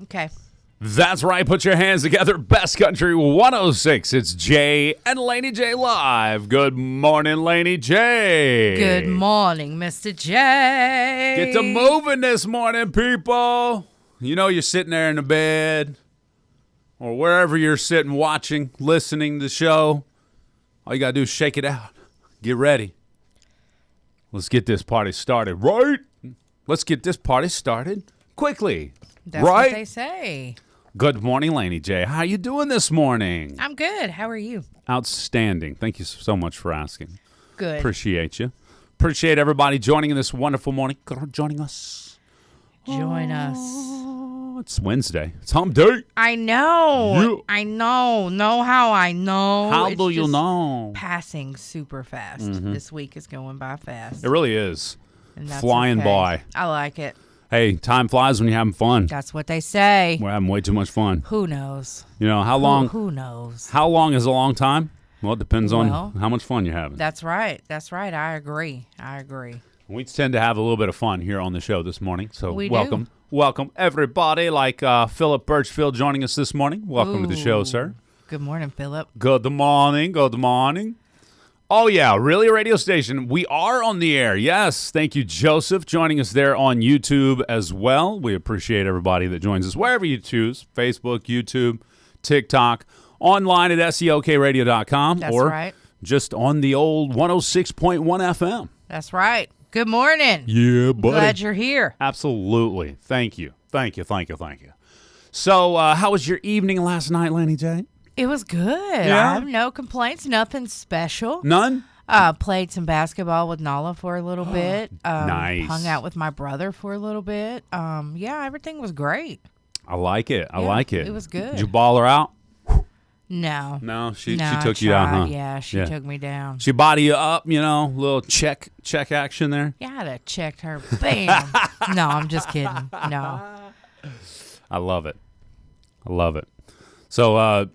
Okay. That's right. Put your hands together. Best Country 106. It's Jay and Laney J live. Good morning, Laney J. Good morning, Mr. J. Get to moving this morning, people. You know you're sitting there in the bed or wherever you're sitting watching, listening to the show. All you got to do is shake it out. Get ready. Let's get this party started, right? Let's get this party started quickly. That's right? what they say. Good morning, Laney J. How you doing this morning? I'm good. How are you? Outstanding. Thank you so much for asking. Good. Appreciate you. Appreciate everybody joining in this wonderful morning. Joining us. Join us. It's Wednesday. It's hump day. I know. Yeah. I know. Know how I know. How It's do you just know? Passing super fast. This week is going by fast. It really is. And that's Flying okay. by. I like it. Hey, time flies when you're having fun. That's what they say. We're having way too much fun. Who knows? You know, how long? Who knows? How long is a long time? Well, it depends on Well, how much fun you're having. That's right. That's right. I agree. We tend to have a little bit of fun here on the show this morning. So We welcome. do. Welcome, everybody, like Philip Birchfield joining us this morning. Welcome to the show, Ooh. sir. Good morning, Philip. Good morning. Good morning. Oh, yeah, really a radio station. We are on the air. Yes. Thank you, Joseph, joining us there on YouTube as well. We appreciate everybody that joins us wherever you choose, Facebook, YouTube, TikTok, online at SEOKradio.com. That's or right. just on the old 106.1 FM. That's right. Good morning. Yeah, buddy. Glad you're here. Absolutely. Thank you. Thank you. So, how was your evening last night, Laney J? It was good. Yeah? I have no complaints. Nothing special. None? Played some basketball with Nala for a little bit. Nice. Hung out with my brother for a little bit. Yeah, everything was great. I like it. I Yeah, like it. it was good. Did you ball her out? No. No, she I took you down, huh? tried. Yeah, she took me down. She body you up, you know, little check action there. Yeah, I'd have checked her. Bam. No, I'm just kidding. No. I love it. So,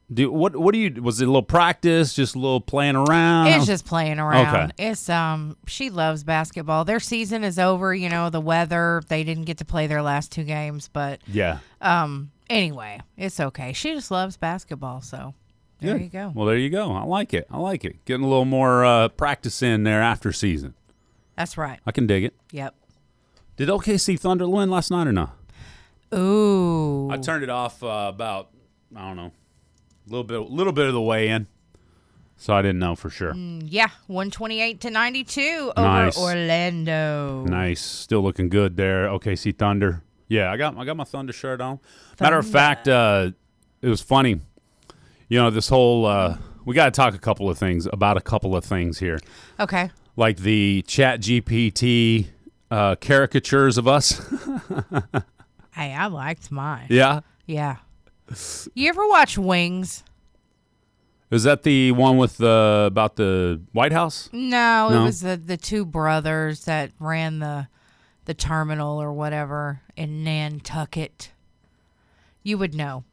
what do you? Was it a little practice? Just a little playing around? It's just playing around. Okay. It's she loves basketball. Their season is over, you know, the weather. They didn't get to play their last two games, but Yeah. anyway, it's okay. She just loves basketball, so there you go. Well, there you go. I like it. Getting a little more practice in there after season. That's right. I can dig it. Yep. Did OKC Thunder win last night or not? Ooh. I turned it off about, I don't know, a little bit of the way in, so I didn't know for sure. Yeah, 128-92 Nice. over Orlando. Nice, still looking good there. OKC Thunder. Yeah, I got my Thunder shirt on. Matter of fact, it was funny. You know, this whole we got to talk about a couple of things here, Okay. like the Chat GPT caricatures of us. Hey, I liked mine. Yeah. Yeah. You ever watch Wings? Is that the one with about the White House? No, No? it was the two brothers that ran the terminal or whatever in Nantucket. You would know.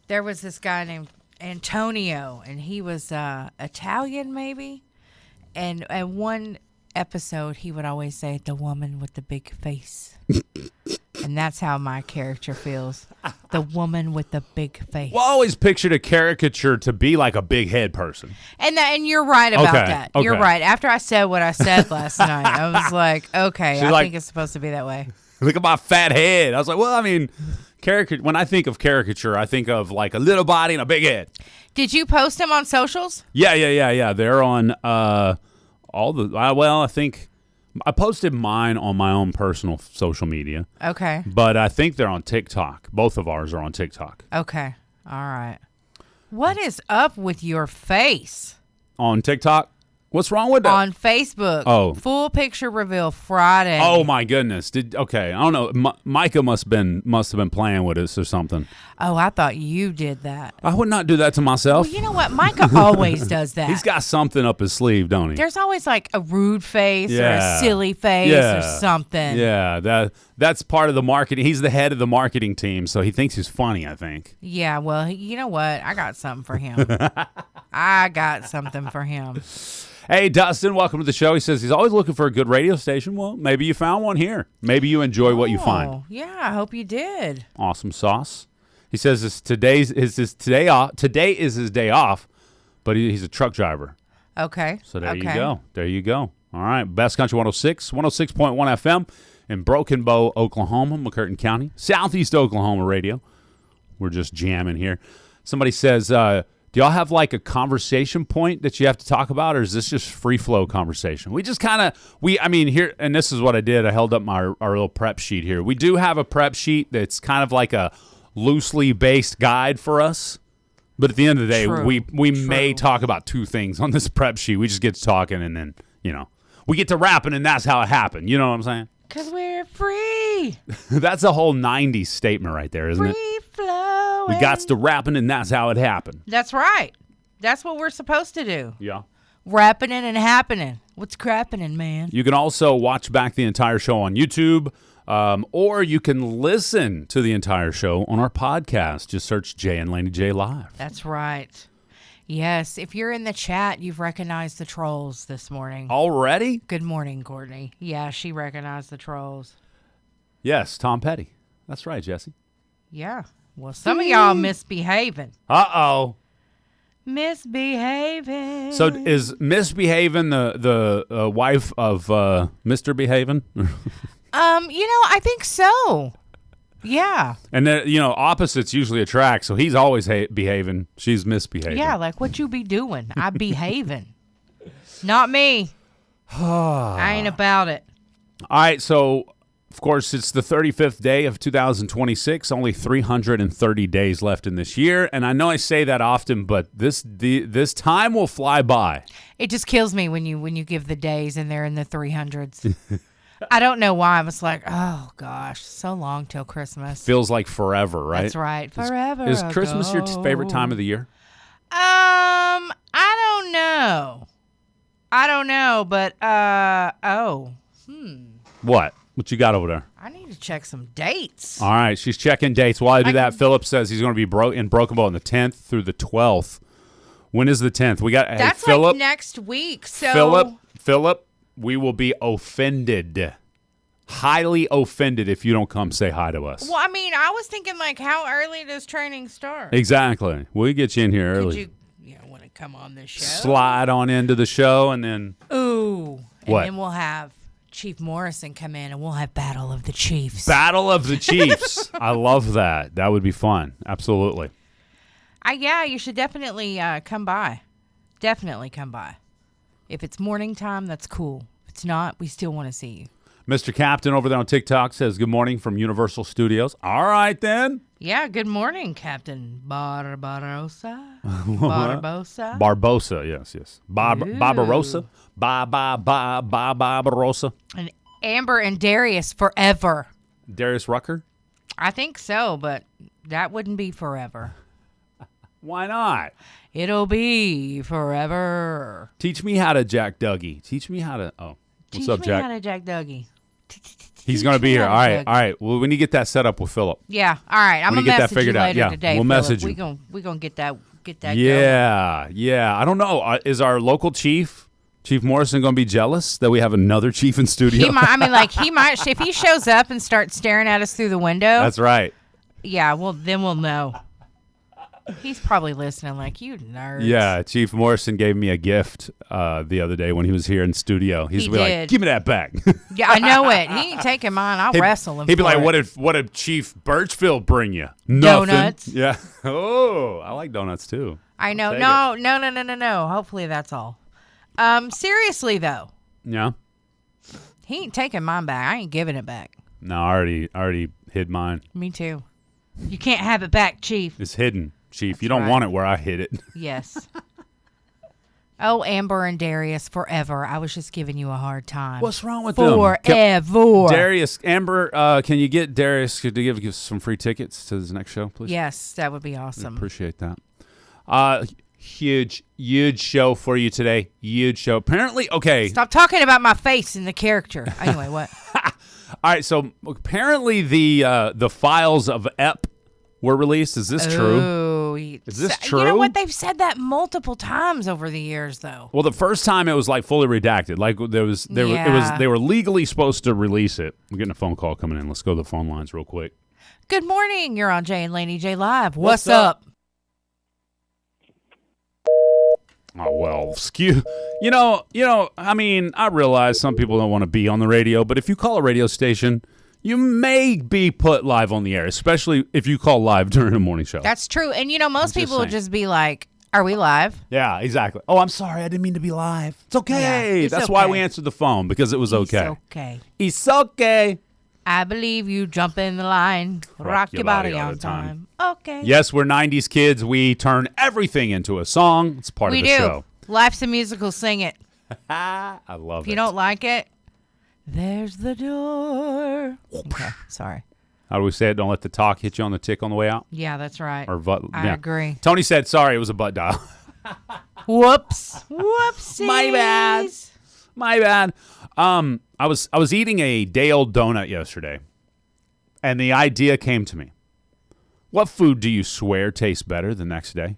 There was this guy named Antonio, and he was Italian maybe. And at one episode, he would always say, "The woman with the big face." And that's how my character feels. The woman with the big face. Well, I always pictured a caricature to be like a big head person. And you're right about Okay, that. okay. You're right. After I said what I said last night, I was like, okay, I think it's supposed to be that way. Look at my fat head. I was like, well, I mean, when I think of caricature, I think of like a little body and a big head. Did you post them on socials? Yeah. They're on all the, I think I posted mine on my own personal social media. Okay. But I think they're on TikTok. Both of ours are on TikTok. Okay. All right. What is up with your face? On TikTok? What's wrong with that? On Facebook. Oh. Full picture reveal Friday. Oh my goodness! Okay, I don't know. Micah must have been playing with us or something. Oh, I thought you did that. I would not do that to myself. Well, you know what? Micah always does that. He's got something up his sleeve, don't he? There's always like a rude face or Yeah. a silly face Yeah. or something. Yeah, That's part of the marketing. He's the head of the marketing team, so he thinks he's funny, I think. Yeah, well, you know what? I got something for him. I got something for him. Hey, Dustin, welcome to the show. He says he's always looking for a good radio station. Well, maybe you found one here. Maybe you enjoy what you find. Yeah, I hope you did. Awesome sauce. He says today is his day off, but he's a truck driver. Okay. So there you go. There you go. All right. Best Country 106.1 FM in Broken Bow, Oklahoma, McCurtain County, Southeast Oklahoma radio. We're just jamming here. Somebody says, do y'all have like a conversation point that you have to talk about, or is this just free flow conversation? We just kind of, here, and this is what I did. I held up our little prep sheet here. We do have a prep sheet that's kind of like a loosely based guide for us. But at the end of the day, we may talk about two things on this prep sheet. We just get to talking, and then, we get to rapping, and that's how it happened. You know what I'm saying? Because we're free. That's a whole 90s statement right there, isn't it? Free flowing. We got to rapping, and that's how it happened. That's right. That's what we're supposed to do. Yeah. Rapping and happening. What's crappening, man? You can also watch back the entire show on YouTube, or you can listen to the entire show on our podcast. Just search Jay and Laney J Live. That's right. Yes, if you're in the chat, you've recognized the trolls this morning. Already? Good morning, Courtney. Yeah, she recognized the trolls. Yes, Tom Petty. That's right, Jesse. Yeah. Well, some of y'all misbehaving. Uh-oh. Misbehaving. So is misbehaving the wife of Mr. Behaving? I think so. Yeah. And then, opposites usually attract, so he's always behaving. She's misbehaving. Yeah, like what you be doing? I behaving. Not me. I ain't about it. All right, so, of course, it's the 35th day of 2026, only 330 days left in this year, and I know I say that often, but this time will fly by. It just kills me when you give the days and they're in the 300s. I don't know why. I was like, oh, gosh, so long till Christmas. Feels like forever, right? That's right. Forever Is Christmas your favorite time of the year? I don't know, but, What? What you got over there? I need to check some dates. All right, she's checking dates. While I do that, Philip says he's going to be in Broken Bow on the 10th through the 12th. When is the 10th? We got That's Philip, like next week. So Philip, we will be offended. Highly offended if you don't come say hi to us. Well, I was thinking, like, how early does training start? Exactly. We'll get you in here early. Could you want to come on this show? Slide on into the show, and then... Ooh. What? And then we'll have Chief Morrison come in, and we'll have Battle of the Chiefs. Battle of the Chiefs. I love that. That would be fun. Absolutely. Yeah, you should definitely come by. Definitely come by. If it's morning time, that's cool. If it's not, we still want to see you. Mr. Captain over there on TikTok says, good morning from Universal Studios. All right, then. Yeah, good morning, Captain Barbarossa. Barbosa. Barbosa, yes. Barbarossa. Barbarossa. And Amber and Darius forever. Darius Rucker? I think so, but that wouldn't be forever. Why not? It'll be forever. Teach me how to Jack Dougie. Teach me how to... Oh, what's up, Jack? Teach me how to Jack Dougie. He's going to be here. All right. Well, we need to get that set up with Philip. Yeah. All right. I'm going to message you later today, we'll message you. We're going to get that going. Yeah. I don't know. Is our local Chief Morrison, going to be jealous that we have another chief in studio? He might. If he shows up and starts staring at us through the window. That's right. Yeah, well, then we'll know. He's probably listening like, you nerds. Yeah, Chief Morrison gave me a gift the other day when he was here in studio. He did. Like, give me that back. Yeah, I know it. He ain't taking mine. I'll wrestle him. He'd be like, what did Chief Birchfield bring you? Nothing. Donuts. Yeah. Oh, I like donuts too. I know. No. Hopefully that's all. Seriously though. Yeah. He ain't taking mine back. I ain't giving it back. No, I already hid mine. Me too. You can't have it back, Chief. It's hidden. Chief, That's you don't right. want it where I hid it. Yes. Oh, Amber and Darius, forever. I was just giving you a hard time. What's wrong with them? Forever. Darius, Amber, can you get Darius to give some free tickets to his next show, please? Yes, that would be awesome. I appreciate that. Huge show for you today. Huge show. Apparently, okay. Stop talking about my face in the character. Anyway, what? All right, so apparently the files of EP were released. Is this true? Oh, Is this true? You know what? They've said that multiple times over the years, though. Well, the first time it was like fully redacted. Like they were legally supposed to release it. I'm getting a phone call coming in. Let's go to the phone lines real quick. Good morning. You're on Jay and Laney J Live. What's up? Oh, well, you know, I mean, I realize some people don't want to be on the radio, but if you call a radio station, you may be put live on the air, especially if you call live during a morning show. That's true. And, most people would just be like, are we live? Yeah, exactly. Oh, I'm sorry. I didn't mean to be live. It's okay. Yeah, That's why we answered the phone, because it was okay. It's okay. It's okay. I believe you jump in the line. Rock your body on time. Okay. Yes, we're 90s kids. We turn everything into a song. It's part of the show. Life's a musical. Sing it. I love it. If you don't like it, there's the door. Okay, sorry. How do we say it? Don't let the talk hit you on the tick on the way out? Yeah, that's right. I agree. Tony said, sorry, it was a butt dial. Whoops. Whoopsies. My bad. I was eating a day-old donut yesterday, and the idea came to me. What food do you swear tastes better the next day?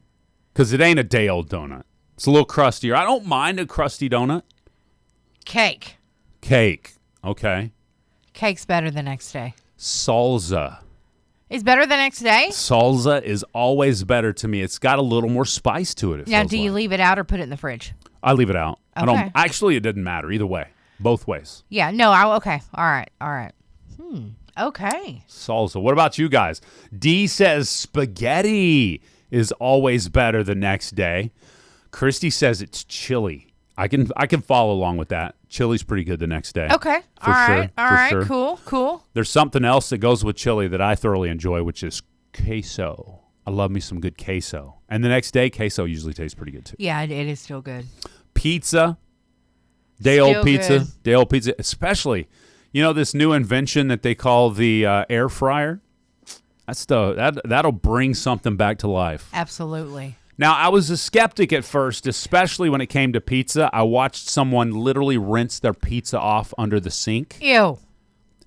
Because it ain't a day-old donut. It's a little crustier. I don't mind a crusty donut. Cake. Okay. Cake's better the next day. Salsa. Is better the next day? Salsa is always better to me. It's got a little more spice to it. Now, do you leave it out or put it in the fridge? I leave it out. Okay. Actually, it doesn't matter either way. Both ways. Yeah. No. Okay. All right. Okay. Salsa. What about you guys? D says spaghetti is always better the next day. Christy says it's chili. I can follow along with that. Chili's pretty good the next day. Okay. All right. Sure. Cool. There's something else that goes with chili that I thoroughly enjoy, which is queso. I love me some good queso. And the next day, queso usually tastes pretty good too. Yeah, it is still good. Pizza. Day-old pizza. Especially, this new invention that they call the air fryer. That'll bring something back to life. Absolutely. Now, I was a skeptic at first, especially when it came to pizza. I watched someone literally rinse their pizza off under the sink. Ew.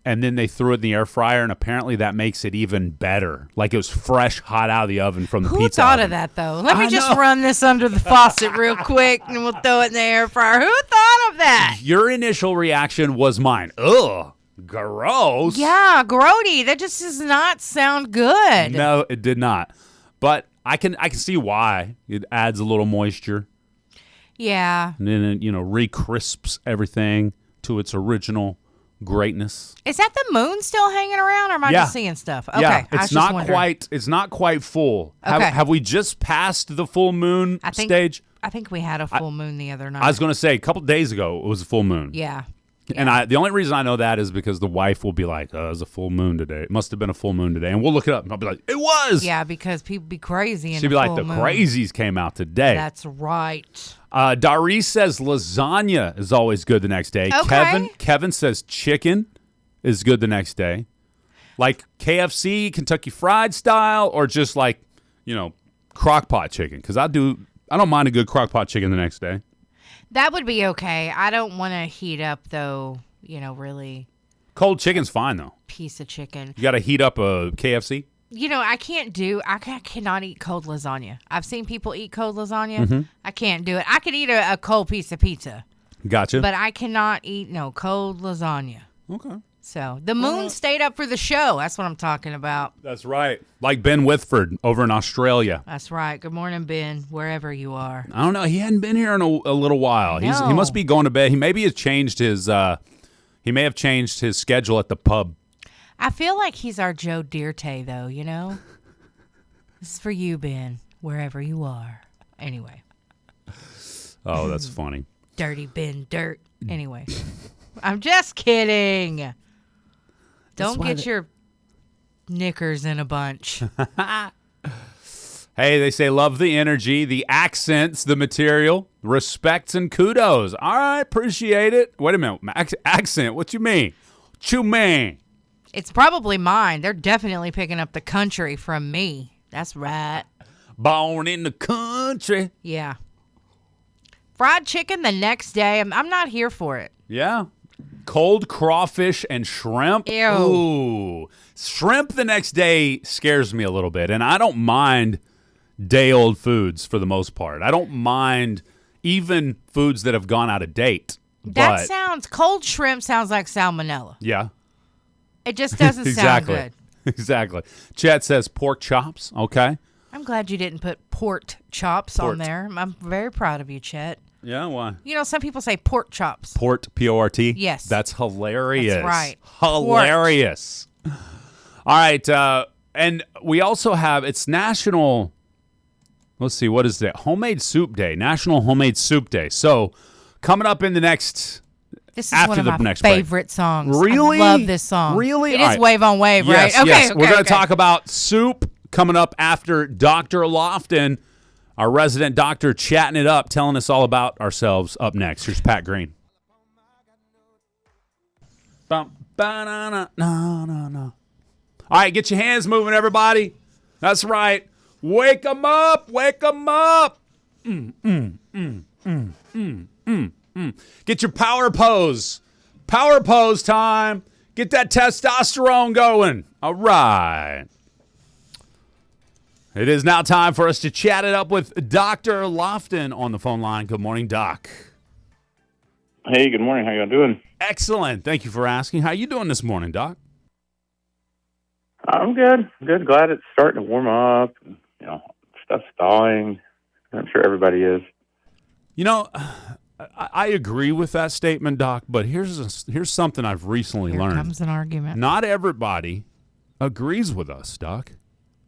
And then they threw it in the air fryer, and apparently that makes it even better. Like it was fresh, hot out of the oven from the pizza Who thought oven. of that, though? Let me just run this under the faucet real quick, and we'll throw it in the air fryer. Who thought of that? Your initial reaction was mine. Ugh, gross. Yeah, grody. That just does not sound good. No, it did not. But I can see why. It adds a little moisture. Yeah. And then it, re-crisps everything to its original greatness. Is that the moon still hanging around, or am I just seeing stuff? Okay. Yeah, it's not quite full. Okay. Have we just passed the full moon stage? I think we had a full moon the other night. I was going to say a couple days ago it was a full moon. Yeah. And the only reason I know that is because the wife will be like, "Oh, it was a full moon today. It must have been a full moon today," and we'll look it up, and I'll be like, "It was." Yeah, because people be crazy. She'd be like, "The crazies came out today." That's right. Darice says lasagna is always good the next day. Okay. Kevin says chicken is good the next day, like KFC, Kentucky Fried style, or just like crock pot chicken. Because I don't mind a good crock pot chicken the next day. That would be okay. I don't want to heat up, though, really. Cold chicken's fine, though. Piece of chicken. You got to heat up a KFC? I cannot eat cold lasagna. I've seen people eat cold lasagna. Mm-hmm. I can't do it. I could eat a cold piece of pizza. Gotcha. But I cannot eat, cold lasagna. Okay. So the moon stayed up for the show. That's what I'm talking about. That's right. Like Ben Whitford over in Australia. That's right. Good morning, Ben, wherever you are. I don't know. He hadn't been here in a little while. He must be going to bed. He maybe has changed his. He may have changed his schedule at the pub. I feel like he's our Joe Dirte, though. This is for you, Ben, wherever you are. Anyway. Oh, that's funny. Dirty Ben Dirt. Anyway, I'm just kidding. Don't get your knickers in a bunch. Hey, they say love the energy, the accents, the material, respects and kudos. All right, appreciate it. Wait a minute. Accent, what you mean? What you mean? It's probably mine. They're definitely picking up the country from me. That's right. Born in the country. Yeah. Fried chicken the next day. I'm not here for it. Yeah. Cold crawfish and shrimp. Ew. Ooh. Shrimp the next day scares me a little bit, and I don't mind day-old foods for the most part. I don't mind even foods that have gone out of date. Cold shrimp sounds like salmonella. Yeah. It just doesn't sound good. Exactly. Chet says pork chops. Okay. I'm glad you didn't put port chops on there. I'm very proud of you, Chet. Yeah, why? You know, some people say pork chops. Port, P-O-R-T? Yes. That's hilarious. That's right. Hilarious. All right. And we also have, it's National, let's see, what is it? Homemade Soup Day. National Homemade Soup Day. So coming up in the next... This is one of my favorite songs. Really? I love this song. Really? It is Wave on Wave, right? Okay, yes. We're going to talk about soup coming up after Dr. Lofton, our resident doctor, chatting it up, telling us all about ourselves up next. Here's Pat Green. All right, get your hands moving, everybody. That's right. Wake them up. Wake them up. Get your power pose. Power pose time. Get that testosterone going. All right. It is now time for us to chat it up with Dr. Lofton on the phone line. Good morning, Doc. Hey, good morning. How y'all doing? Excellent. Thank you for asking. How you doing this morning, Doc? I'm good. Good. Glad it's starting to warm up. You know, stuff's thawing. I'm sure everybody is. You know, I agree with that statement, Doc, but here's something I've recently learned. Here comes an argument. Not everybody agrees with us, Doc.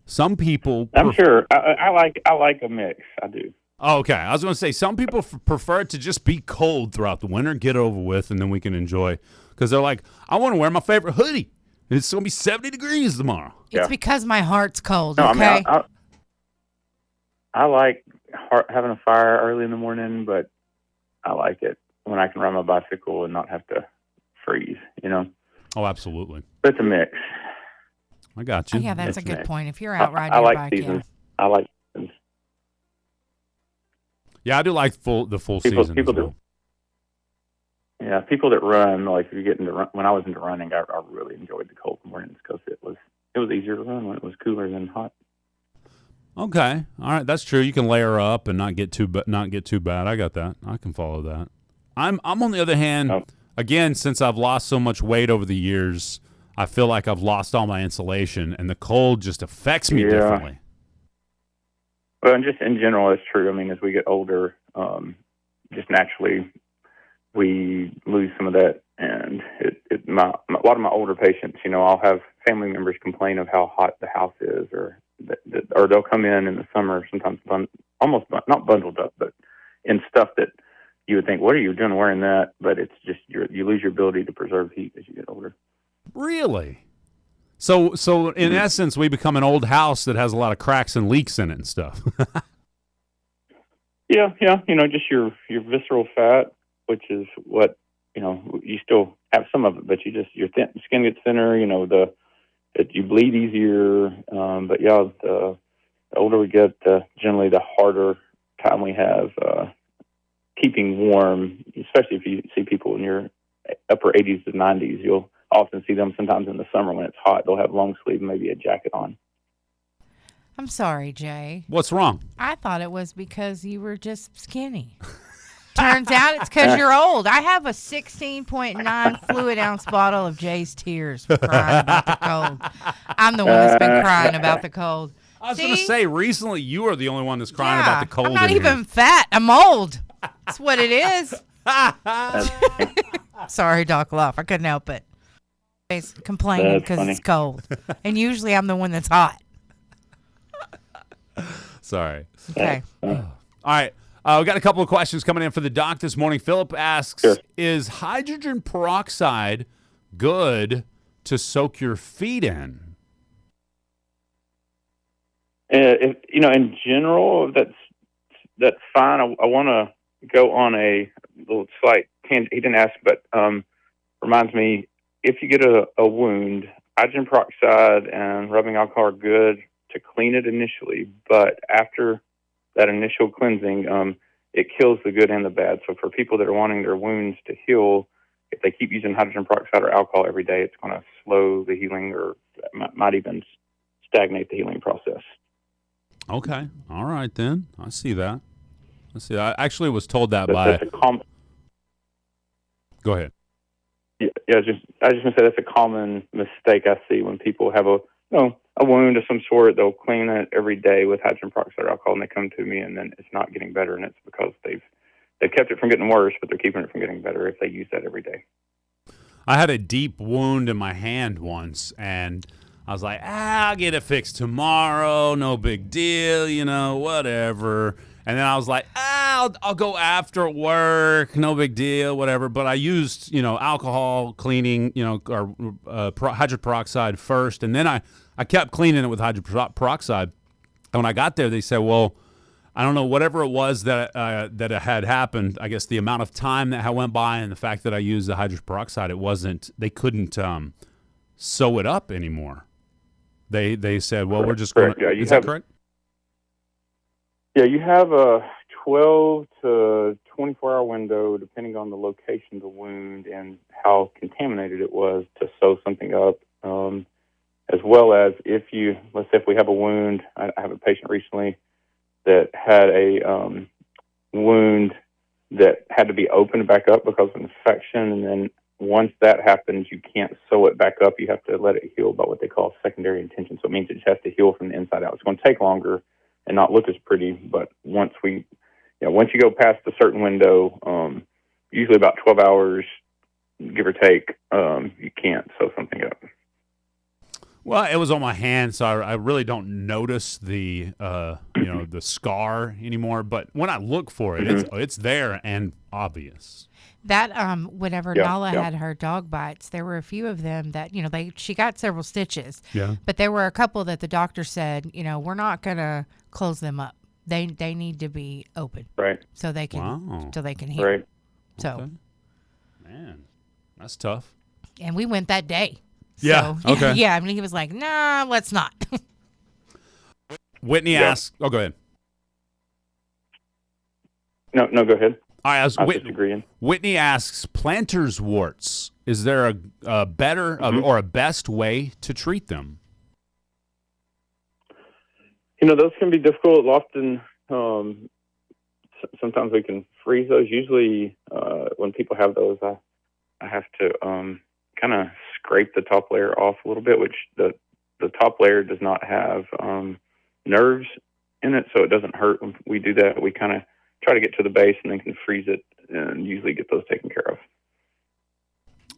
Some people... I'm sure. I like a mix. I do. Oh, okay. I was going to say, some people prefer it to just be cold throughout the winter, get it over with, and then we can enjoy. Because they're like, I want to wear my favorite hoodie. It's going to be 70 degrees tomorrow. It's because my heart's cold, no, okay? I mean, I like having a fire early in the morning, but I like it when I can ride my bicycle and not have to freeze, you know? Oh, absolutely. But it's a mix. I got you. Yeah, that's It's a good mixed. point. If you're out riding I your like bike, seasons. I like seasons. Yeah, I do like the full People season as well. that, yeah, people that run, like if you get into when I was into running, I really enjoyed the cold mornings because it was easier to run when it was cooler than hot. Okay, all right, that's true. You can layer up and not get too bad. I got that. I can follow that. I'm on the other hand, again, since I've lost so much weight over the years, I feel like I've lost all my insulation, and the cold just affects me differently. Well, and just in general, it's true. I mean, as we get older, just naturally we lose some of that. And a lot of my older patients, you know, I'll have family members complain of how hot the house is, or they'll come in the summer sometimes not bundled up, but in stuff that you would think, what are you doing wearing that? But it's just you lose your ability to preserve heat as you get older. Really? So in essence, we become an old house that has a lot of cracks and leaks in it and stuff. Yeah. You know, just your visceral fat, which is what, you know, you still have some of it, but your skin gets thinner. You know, you bleed easier. But yeah, the older we get, generally the harder time we have keeping warm. Especially if you see people in your upper 80s to 90s, you'll often see them sometimes in the summer when it's hot. They'll have long sleeve and maybe a jacket on. I'm sorry, Jay. What's wrong? I thought it was because you were just skinny. Turns out it's because you're old. I have a 16.9 fluid ounce bottle of Jay's Tears for crying about the cold. I'm the one that's been crying about the cold. I was going to say, recently you are the only one that's crying about the cold. I'm not even fat. I'm old. That's what it is. Sorry, Doc Luff. I couldn't help it. He's complaining because it's cold. And usually I'm the one that's hot. Sorry. Okay. All right. We got a couple of questions coming in for the doc this morning. Philip asks, Is hydrogen peroxide good to soak your feet in? In general, that's fine. I want to go on a little slight tangent. He didn't ask, but reminds me, if you get a wound, hydrogen peroxide and rubbing alcohol are good to clean it initially, but after that initial cleansing, it kills the good and the bad. So for people that are wanting their wounds to heal, if they keep using hydrogen peroxide or alcohol every day, it's going to slow the healing or might even stagnate the healing process. Okay. All right, then. I see that. I actually was told that That's Go ahead. Yeah, I was just going to say that's a common mistake I see when people have a wound of some sort. They'll clean it every day with hydrogen peroxide or alcohol, and they come to me, and then it's not getting better, and it's because they've kept it from getting worse, but they're keeping it from getting better if they use that every day. I had a deep wound in my hand once, and I was like, I'll get it fixed tomorrow. No big deal, whatever. And then I was like, I'll go after work. No big deal, whatever. But I used, alcohol cleaning, or hydrogen peroxide first. And then I kept cleaning it with hydrogen peroxide. And when I got there, they said, well, I don't know, whatever it was that it had happened, I guess the amount of time that went by and the fact that I used the hydrogen peroxide, they couldn't sew it up anymore. They said, well, we're just going to, is that correct? Yeah, you have a 12 to 24-hour window, depending on the location of the wound and how contaminated it was, to sew something up, as well as let's say if we have a wound. I have a patient recently that had a wound that had to be opened back up because of infection, and then once that happens, you can't sew it back up. You have to let it heal by what they call secondary intention. So it means it just has to heal from the inside out. It's going to take longer and not look as pretty, but once you go past a certain window, usually about 12 hours, give or take, you can't sew something up. Well, it was on my hand, so I really don't notice the the scar anymore. But when I look for it, it's there and obvious. That whenever Nala had her dog bites, there were a few of them that she got several stitches. Yeah. But there were a couple that the doctor said, we're not gonna close them up. They need to be open, right? So they can heal. Right. So, okay. Man, that's tough. And we went that day. Yeah. So, okay. Yeah. I mean, he was like, "Nah, let's not." Whitney asked. Oh, go ahead. No, go ahead. I was disagreeing. Whitney asks, plantar's warts, is there a better or a best way to treat them? Those can be difficult. Often, sometimes we can freeze those. Usually, when people have those, I have to kind of scrape the top layer off a little bit, which the top layer does not have nerves in it, so it doesn't hurt when we do that. We kind of try to get to the base and then can freeze it and usually get those taken care of.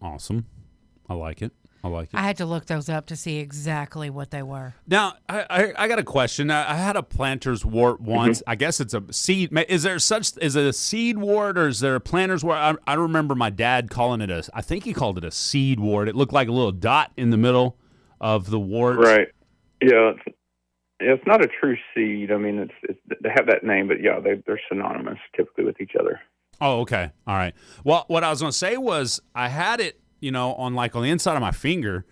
Awesome. I like it. I had to look those up to see exactly what they were. Now, I got a question. I had a plantar's wart once. I guess it's a seed. Is it a seed wart or is there a plantar's wart? I remember my dad calling it I think he called it a seed wart. It looked like a little dot in the middle of the wart. Right. Yeah. It's not a true seed. I mean, they have that name, but yeah, they're synonymous typically with each other. Oh, okay. All right. Well, what I was going to say was I had it, on the inside of my finger,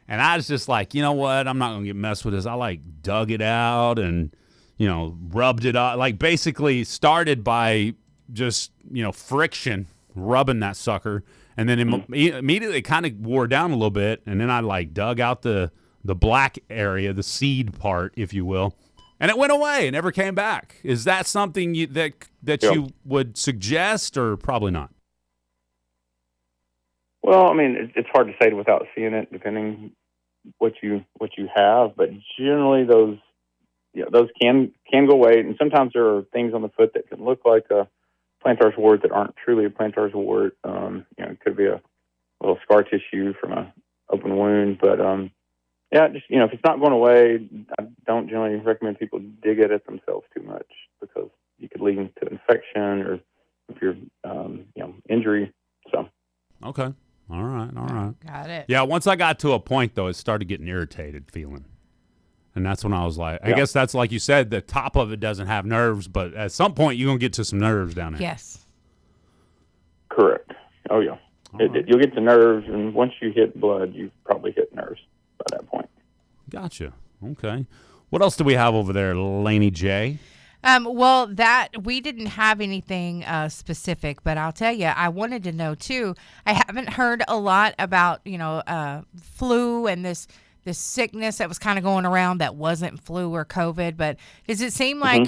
and I was just like, you know what? I'm not going to get messed with this. I dug it out and, rubbed it out. Basically started by just, friction, rubbing that sucker. And then immediately it kind of wore down a little bit. And then I dug out the black area, the seed part, if you will, and it went away and never came back. Is that something that you would suggest, or probably not? Well, I mean, it's hard to say without seeing it, depending what you have. But generally, those can go away. And sometimes there are things on the foot that can look like a plantar's wart that aren't truly a plantar's wart. It could be a little scar tissue from an open wound, but just if it's not going away, I don't generally recommend people dig at it themselves too much because you could lead to infection or if you're injury. So okay. All right. Got it. Yeah, once I got to a point, though, it started getting irritated feeling. And that's when I was like, I guess that's like you said, the top of it doesn't have nerves, but at some point you're going to get to some nerves down there. Yes. Correct. Oh, yeah. You'll get to nerves, and once you hit blood, you've probably hit nerves by that point. Gotcha. Okay. What else do we have over there, Laney J? Well, that we didn't have anything specific, but I'll tell you, I wanted to know too. I haven't heard a lot about flu and this sickness that was kind of going around that wasn't flu or COVID. But does it seem like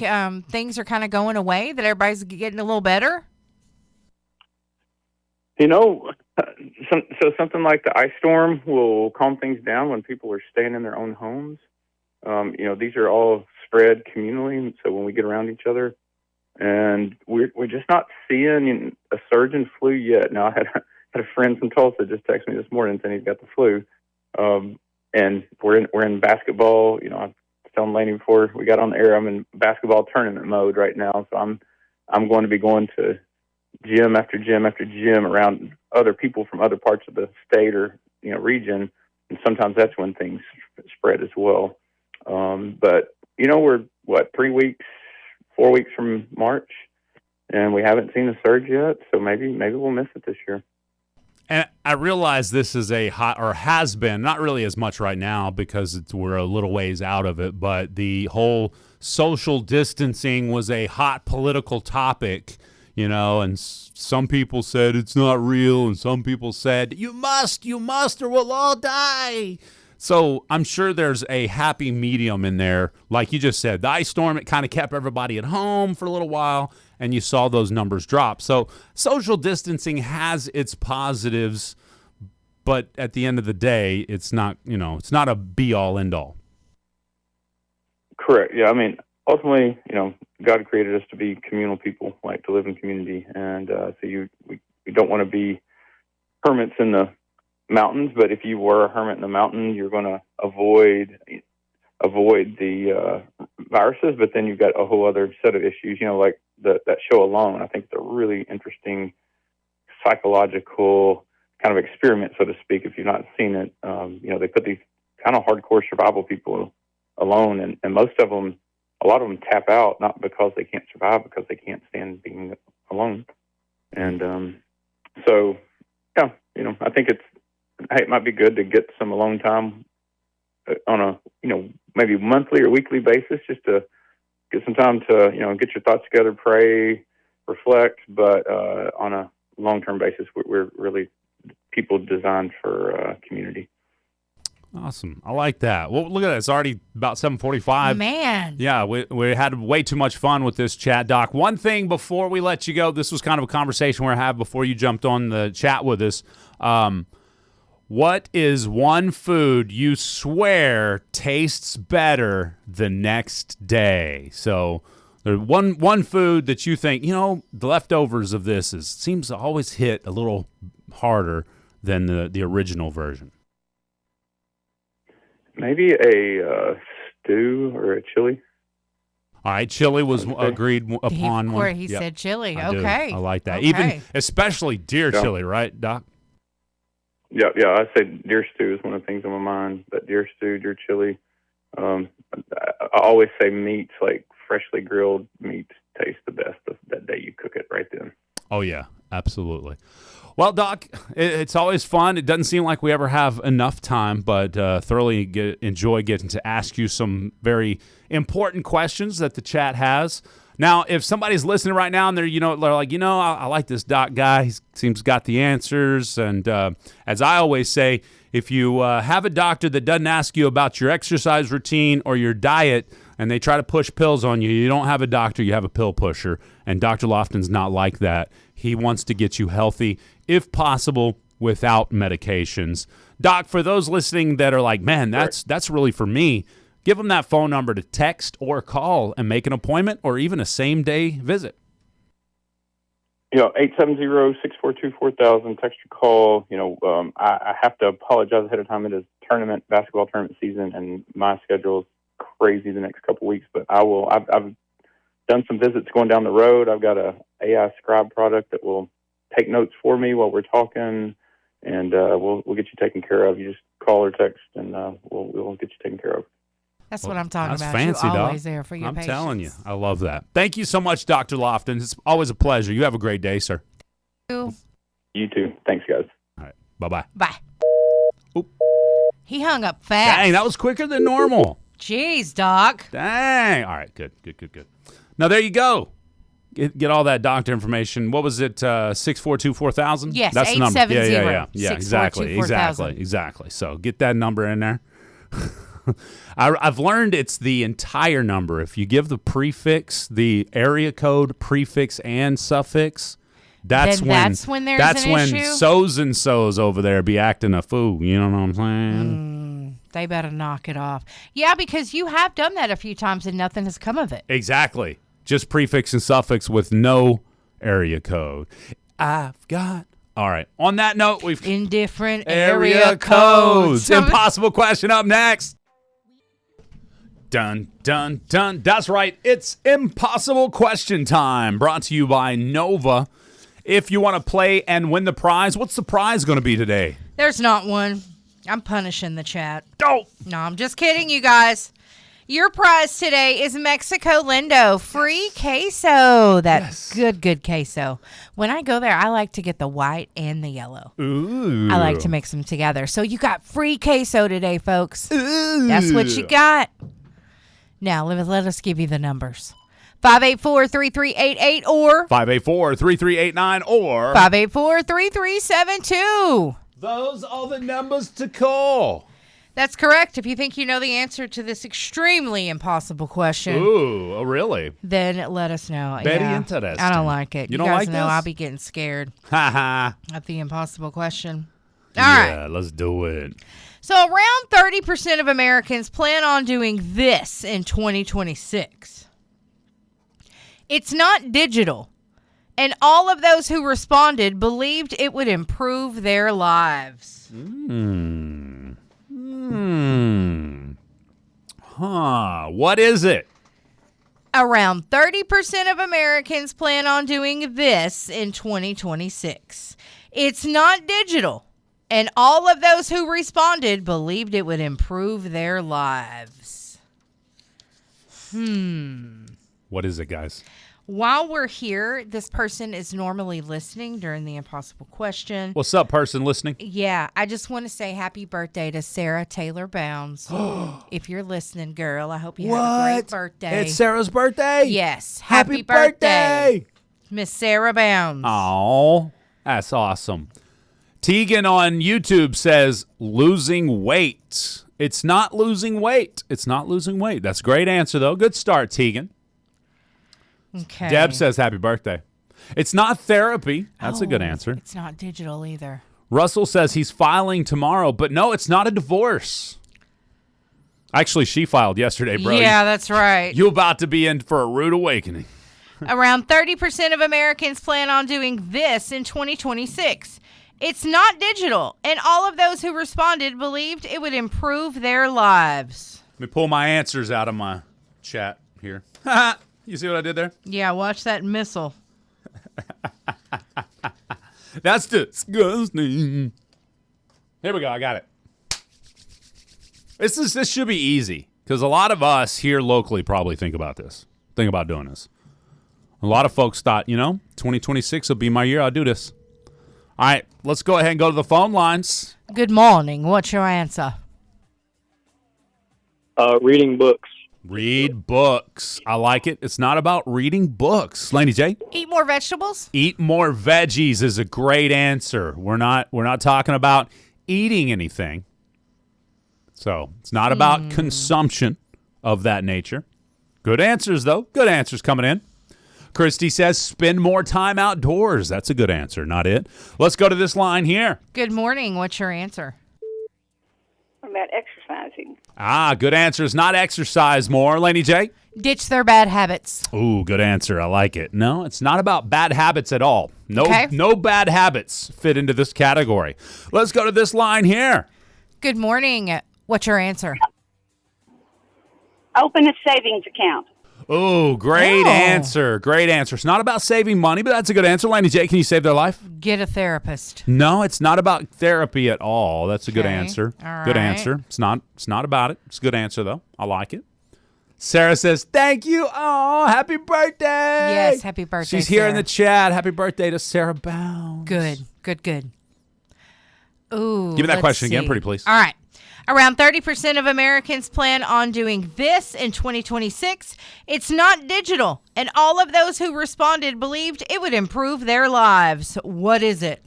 things are kind of going away? That everybody's getting a little better? So something like the ice storm will calm things down when people are staying in their own homes. These are all spread communally, so when we get around each other, and we're just not seeing a surge in flu yet. Now, I had a friend from Tulsa just text me this morning saying he's got the flu, and we're in basketball. I was telling Laney before we got on the air, I'm in basketball tournament mode right now, so I'm going to be going to gym after gym after gym around other people from other parts of the state or region, and sometimes that's when things spread as well. But we're 3 weeks, 4 weeks from March, and we haven't seen a surge yet. So maybe we'll miss it this year. And I realize this is a hot, or has been, not really as much right now because we're a little ways out of it, but the whole social distancing was a hot political topic, and some people said it's not real, and some people said, you must, or we'll all die. So I'm sure there's a happy medium in there. Like you just said, the ice storm, it kind of kept everybody at home for a little while, and you saw those numbers drop. So social distancing has its positives, but at the end of the day, it's not, it's not a be-all, end-all. Correct. Yeah, I mean, ultimately, God created us to be communal people, like to live in community. And so we don't want to be hermits in the mountains, but if you were a hermit in the mountain, you're going to avoid the viruses, but then you've got a whole other set of issues, like that show Alone. I think it's a really interesting psychological kind of experiment, so to speak, if you've not seen it. They put these kind of hardcore survival people alone, and a lot of them tap out, not because they can't survive, because they can't stand being alone. And so, yeah, I think it might be good to get some alone time on a, maybe monthly or weekly basis, just to get some time to, get your thoughts together, pray, reflect. But on a long-term basis, we're really people designed for community. Awesome. I like that. Well, look at that. It's already about 7:45. Man. Yeah, we had way too much fun with this chat, Doc. One thing before we let you go, this was kind of a conversation we had before you jumped on the chat with us. What is one food you swear tastes better the next day? So there's one food that you think, the leftovers of this seems to always hit a little harder than the original version. Maybe a stew or a chili. All right, chili was agreed upon. He said chili. I okay. I like that. Okay. Even especially deer chili, right, Doc? Yeah. I say deer stew is one of the things on my mind. But deer stew, deer chili. I always say meats, like freshly grilled meats, taste the best that day you cook it right then. Oh yeah, absolutely. Well, Doc, it's always fun. It doesn't seem like we ever have enough time, but thoroughly enjoy getting to ask you some very important questions that the chat has. Now, if somebody's listening right now and they're like, I like this Doc guy. He seems got the answers. And as I always say, if you have a doctor that doesn't ask you about your exercise routine or your diet and they try to push pills on you, you don't have a doctor, you have a pill pusher. And Dr. Lofton's not like that. He wants to get you healthy, if possible, without medications. Doc, for those listening that are like, man, that's really for me, give them that phone number to text or call and make an appointment or even a same-day visit. 870-642-4000, text or call. I have to apologize ahead of time. It is basketball tournament season, and my schedule is crazy the next couple weeks, but I've done some visits going down the road. I've got a AI scribe product that will take notes for me while we're talking, and we'll get you taken care of. You just call or text, and we'll get you taken care of. That's what I'm talking about. Fancy, You're always Doc. there for your I'm patients. telling you, I love that. Thank you so much, Dr. Lofton. It's always a pleasure. You have a great day, sir. You too. Thanks, guys. All right. Bye-bye. Bye. Oop. He hung up fast. Dang, that was quicker than normal. Jeez, Doc. Dang. All right, good. Now, there you go. Get all that doctor information. What was it, 642-4000? Yes, that's the number. 870. Yeah, exactly. So get that number in there. I've learned it's the entire number. If you give the prefix, the area code, prefix, and suffix, that's when there's that's an when issue? so's and so's over there be acting a fool. You know what I'm saying? They better knock it off. Yeah, because you have done that a few times and nothing has come of it. Exactly. Just prefix and suffix with no area code. I've got. All right. On that note, we've indifferent area codes. Impossible question up next. Dun, dun, dun. That's right. It's impossible question time. Brought to you by Nova. If you want to play and win the prize, what's the prize going to be today? There's not one. I'm punishing the chat. Oh. No, I'm just kidding, you guys. Your prize today is Mexico Lindo free queso. That's good queso. When I go there, I like to get the white and the yellow. Ooh. I like to mix them together. So you got free queso today, folks. Ooh. That's what you got. Now, let us give you the numbers. 584-3388 or 584-3389 or 584-3372. Those are the numbers to call. That's correct. If you think you know the answer to this extremely impossible question, ooh, oh, really? Then let us know. Very interesting. I don't like it. You don't guys like know this? I'll be getting scared Ha ha. at the impossible question. All yeah, right. let's do it. So around 30% of Americans plan on doing this in 2026. It's not digital. And all of those who responded believed it would improve their lives. What is it? Around 30% of Americans plan on doing this in 2026. It's not digital. And all of those who responded believed it would improve their lives. What is it, guys? While we're here, this person is normally listening during the impossible question. What's up, person listening? Yeah, I just want to say happy birthday to Sarah Taylor Bounds. If you're listening, girl, I hope you have a great birthday. It's Sarah's birthday? Yes. Happy birthday. Miss Sarah Bounds. Oh, that's awesome. Tegan on YouTube says losing weight. It's not losing weight. It's not losing weight. That's a great answer, though. Good start, Tegan. Okay. Deb says happy birthday. It's not therapy. That's a good answer. It's not digital either. Russell says he's filing tomorrow, but no, it's not a divorce. Actually, she filed yesterday, bro. Yeah, that's right. You're about to be in for a rude awakening. Around 30% of Americans plan on doing this in 2026. It's not digital, and all of those who responded believed it would improve their lives. Let me pull my answers out of my chat here. You see what I did there? Yeah, watch that missile. That's disgusting. Here we go. I got it. This should be easy because a lot of us here locally probably think about doing this. A lot of folks thought, 2026 will be my year. I'll do this. All right, let's go ahead and go to the phone lines. Good morning. What's your answer? Reading books. Read books. I like it. It's not about reading books. Laney J? Eat more vegetables? Eat more veggies is a great answer. We're not talking about eating anything. So it's not about consumption of that nature. Good answers, though. Good answers coming in. Christy says spend more time outdoors. That's a good answer, not it. Let's go to this line here. Good morning. What's your answer? About exercising. Good answers. Not exercise more. Laney J? Ditch their bad habits. Ooh, good answer. I like it. No, it's not about bad habits at all. No, Okay. No bad habits fit into this category. Let's go to this line here. Good morning. What's your answer? Open a savings account. Oh, great Oh. answer. Great answer. It's not about saving money, but that's a good answer. Laney J, can you save their life? Get a therapist. No, it's not about therapy at all. That's a good Okay. answer. All Good right. answer. It's not about it. It's a good answer, though. I like it. Sarah says, thank you. Oh, happy birthday. Yes, happy birthday, She's here Sarah. in the chat. Happy birthday to Sarah Bounds. Good. Ooh. Give me that let's question again, see. pretty please. All right. Around 30% of Americans plan on doing this in 2026. It's not digital, and all of those who responded believed it would improve their lives. What is it?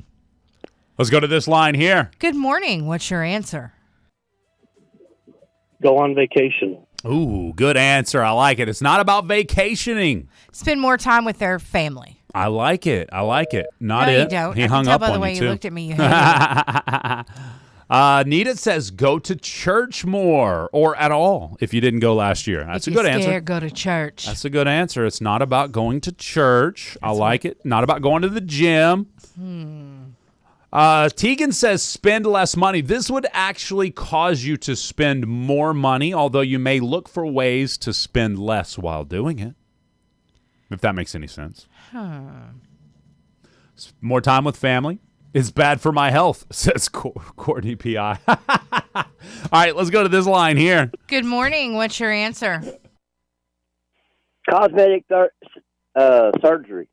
Let's go to this line here. Good morning. What's your answer? Go on vacation. Ooh, good answer. I like it. It's not about vacationing. Spend more time with their family. I like it. Not No, it. you don't. He I hung can tell up by the on way you you too. looked at me. You hated it. Nita says go to church more or at all if you didn't go last year. That's If a good you're answer. scared, go to church. That's a good answer. It's not about going to church. I like it. Not about going to the gym. Tegan says spend less money. This would actually cause you to spend more money, although you may look for ways to spend less while doing it. If that makes any sense. More time with family is bad for my health, says Courtney P.I. All right, let's go to this line here. Good morning. What's your answer? Cosmetic surgery.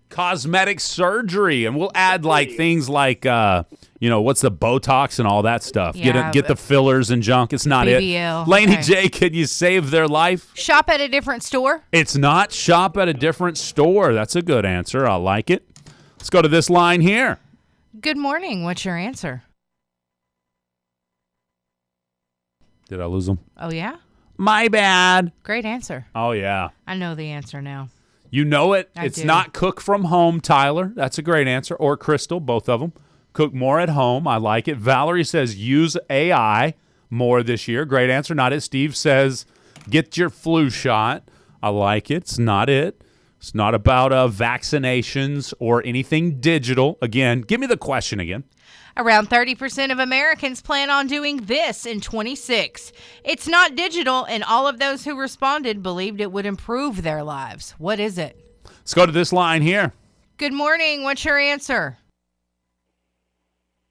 Cosmetic surgery, and we'll add like things like what's the Botox and all that stuff. Yeah, get the fillers and junk. It's not BBL, it. Laney okay. J, can you save their life? Shop at a different store. It's not shop at a different store. That's a good answer. I like it. Let's go to this line here. Good morning. What's your answer? Did I lose them? Oh, yeah? My bad. Great answer. Oh yeah. I know the answer now. You know it. I It's do. not cook from home, Tyler. That's a great answer. Or Crystal, both of them. Cook more at home. I like it. Valerie says use AI more this year. Great answer. Not it. Steve says get your flu shot. I like it. It's not it. It's not about vaccinations or anything digital. Again, give me the question again. Around 30% of Americans plan on doing this in 26. It's not digital, and all of those who responded believed it would improve their lives. What is it? Let's go to this line here. Good morning. What's your answer?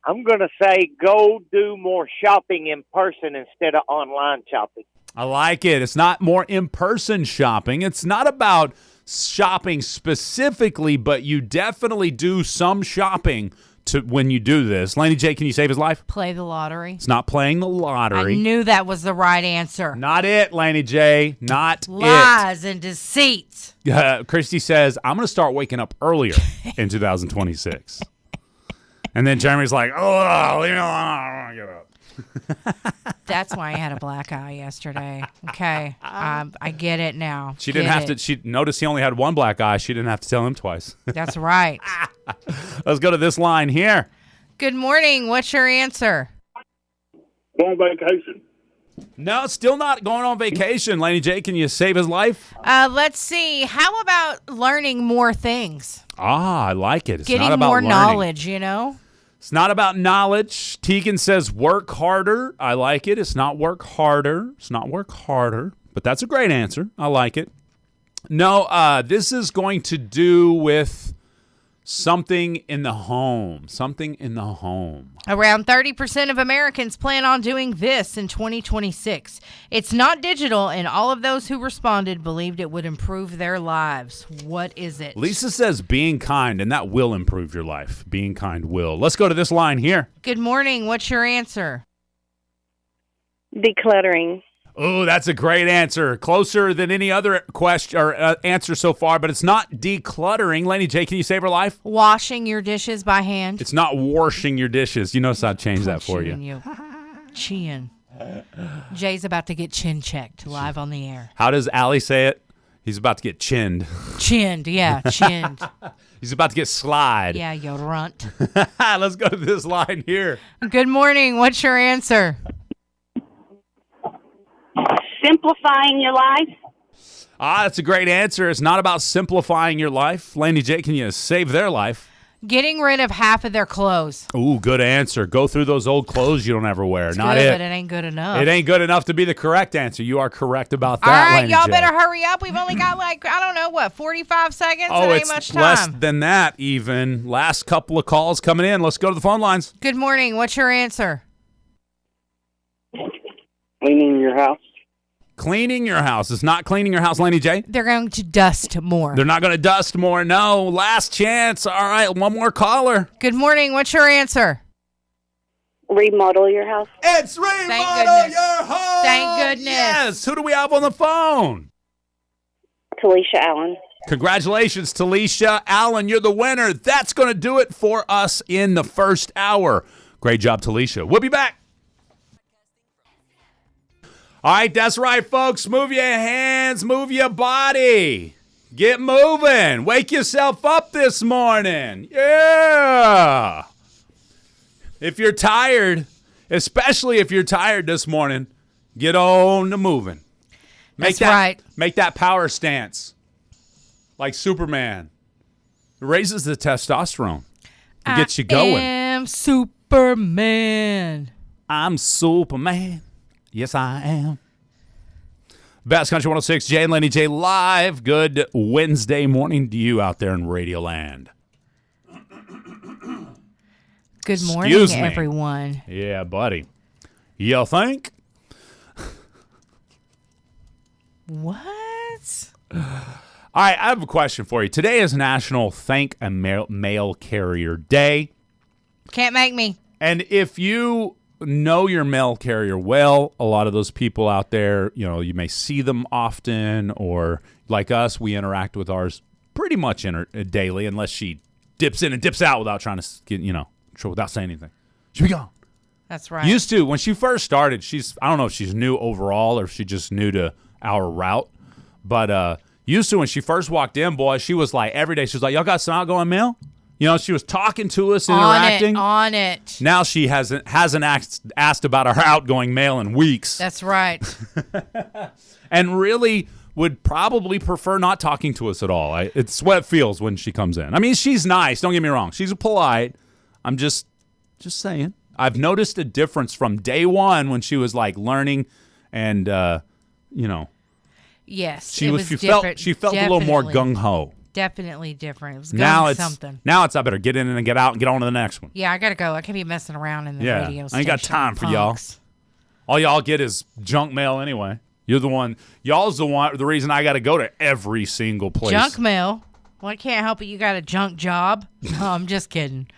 I'm going to say go do more shopping in person instead of online shopping. I like it. It's not more in-person shopping. It's not about shopping specifically, but you definitely do some shopping when you do this. Laney J, can you save his life? Play the lottery. It's not playing the lottery. I knew that was the right answer. Not it, Laney J. Not Lies and deceits. it. Christy says, I'm going to start waking up earlier in 2026. And then Jeremy's like, oh, leave me alone. I don't want to get up. That's why I had a black eye yesterday. Okay. I get it now. She didn't have to. She noticed he only had one black eye. She didn't have to tell him twice. That's right. Let's go to this line here. Good morning. What's your answer? Go on vacation. No, still not going on vacation. Laney J, can you save his life? Let's see. How about learning more things? I like it. It's Getting not about more learning. knowledge, you know? It's not about knowledge. Tegan says work harder. I like it. It's not work harder. It's not work harder. But that's a great answer. I like it. No, this is going to do with something in the home. Something in the home. Around 30% of Americans plan on doing this in 2026. It's not digital, and all of those who responded believed it would improve their lives. What is it? Lisa says being kind, and that will improve your life. Being kind will. Let's go to this line here. Good morning. What's your answer? Decluttering. Oh, that's a great answer. Closer than any other question or answer so far, but it's not decluttering. Laney J, can you save her life? Washing your dishes by hand. It's not washing your dishes. You notice I'd change that for you. Chin. Jay's about to get chin checked live on the air. How does Allie say it? He's about to get chinned. Chinned, yeah, chinned. He's about to get slide. Yeah, you runt. Let's go to this line here. Good morning. What's your answer? Simplifying your life. That's a great answer. It's not about simplifying your life. Laney J, can you save their life? Getting rid of half of their clothes. Ooh, good answer. Go through those old clothes you don't ever wear. It's not good, it. but it ain't good enough. It ain't good enough to be the correct answer. You are correct about that, All right, Laney y'all J. better hurry up. We've only got 45 seconds? Oh, it ain't it's much time. less than that even. Last couple of calls coming in. Let's go to the phone lines. Good morning. What's your answer? Cleaning your house. Cleaning your house. It's not cleaning your house, Laney J. They're going to dust more. They're not going to dust more. No. Last chance. All right. One more caller. Good morning. What's your answer? remodel your house. It's Remodel goodness. Your Home. Thank goodness. Yes. Who do we have on the phone? Talisha Allen. Congratulations, Talisha Allen. You're the winner. That's going to do it for us in the first hour. Great job, Talisha. We'll be back. All right, that's right, folks. Move your hands, move your body. Get moving. Wake yourself up this morning. Yeah. If you're tired, especially if you're tired this morning, get on to moving. That's right. Make that power stance like Superman. It raises the testosterone. It gets you going. I am Superman. I'm Superman. Yes, I am. Best Country 106, Jay and Laney J live. Good Wednesday morning to you out there in Radioland. Good morning, Excuse me. everyone. Yeah, buddy. You think? What? All right, I have a question for you. Today is National Thank a Mail Carrier Day. Can't make me. And if you know your mail carrier well, a lot of those people out there, you know, you may see them often, or like us, we interact with ours pretty much daily, unless she dips in and dips out without trying to get, without saying anything. She be gone. That's right. Used to, when she first started, I don't know if she's new overall or if she's just new to our route, but used to when she first walked in, boy, she was like, every day, she was like, y'all got some outgoing mail? She was talking to us, interacting. On it. Now she hasn't asked about our outgoing mail in weeks. That's right. And really would probably prefer not talking to us at all. It's what it feels when she comes in. I mean, she's nice. Don't get me wrong. She's polite. I'm just saying. I've noticed a difference from day one when she was like learning, and Yes, she it was. was She different. felt a little more gung ho. Definitely different. It was something. Now it's I better get in and get out and get on to the next one. Yeah, I gotta go. I can't be messing around in the radio station. I ain't got time for punks. y'all. All y'all get is junk mail anyway. You're the one. Y'all's the reason I got to go to every single place. Junk mail. Well, I can't help it. You got a junk job. No, I'm just kidding.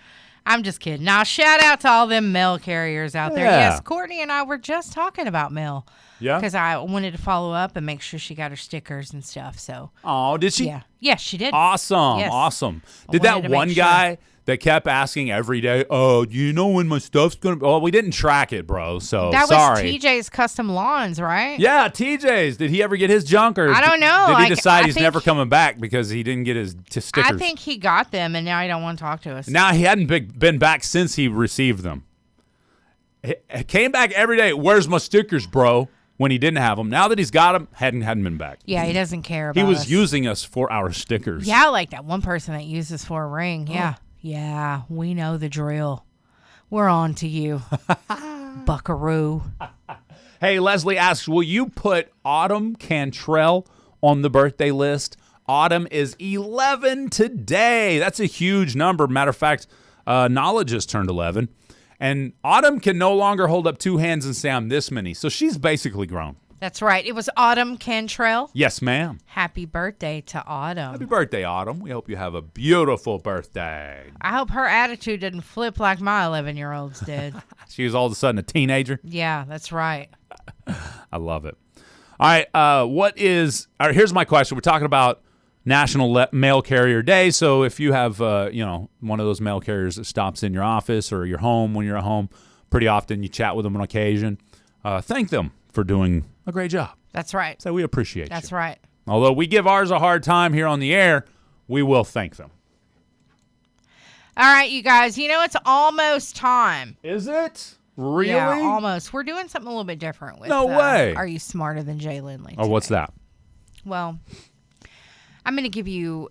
Now, shout out to all them mail carriers out there. Yeah. Yes, Courtney and I were just talking about mail. Yeah. Because I wanted to follow up and make sure she got her stickers and stuff. So. Oh, did she? Yeah. Yes, she did. Awesome. Yes. Awesome. I Did wanted that to make one sure. guy that kept asking every day, oh, do you know when my stuff's going to... Well, we didn't track it, bro, so That sorry. was TJ's Custom Lawns, right? Yeah, TJ's. Did he ever get his junk, or I don't know. did he I decide he's think- never coming back because he didn't get his stickers? I think he got them, and now he don't want to talk to us. Now, he hadn't been back since he received them. He came back every day, where's my stickers, bro, when he didn't have them. Now that he's got them, hadn't been back. Yeah, he doesn't care about He was us. using us for our stickers. Yeah, like that one person that uses for a ring. Yeah. Yeah, we know the drill. We're on to you, buckaroo. Hey, Leslie asks, will you put Autumn Cantrell on the birthday list? Autumn is 11 today. That's a huge number. Matter of fact, Knowledge just turned 11. And Autumn can no longer hold up two hands and say, I'm this many. So she's basically grown. That's right. It was Autumn Cantrell. Yes, ma'am. Happy birthday to Autumn. Happy birthday, Autumn. We hope you have a beautiful birthday. I hope her attitude didn't flip like my 11-year-old's did. She was all of a sudden a teenager. Yeah, that's right. I love it. All right, here's my question. We're talking about National Mail Carrier Day. So if you have, one of those mail carriers that stops in your office or your home when you're at home, pretty often you chat with them on occasion. Thank them for doing a great job. That's right. So we appreciate you. That's right. Although we give ours a hard time here on the air, we will thank them. All right, you guys. It's almost time. Is it? Really? Yeah, almost. We're doing something a little bit different with No way. Are You Smarter Than Jay Lindly? Oh, what's that? Well, I'm going to give you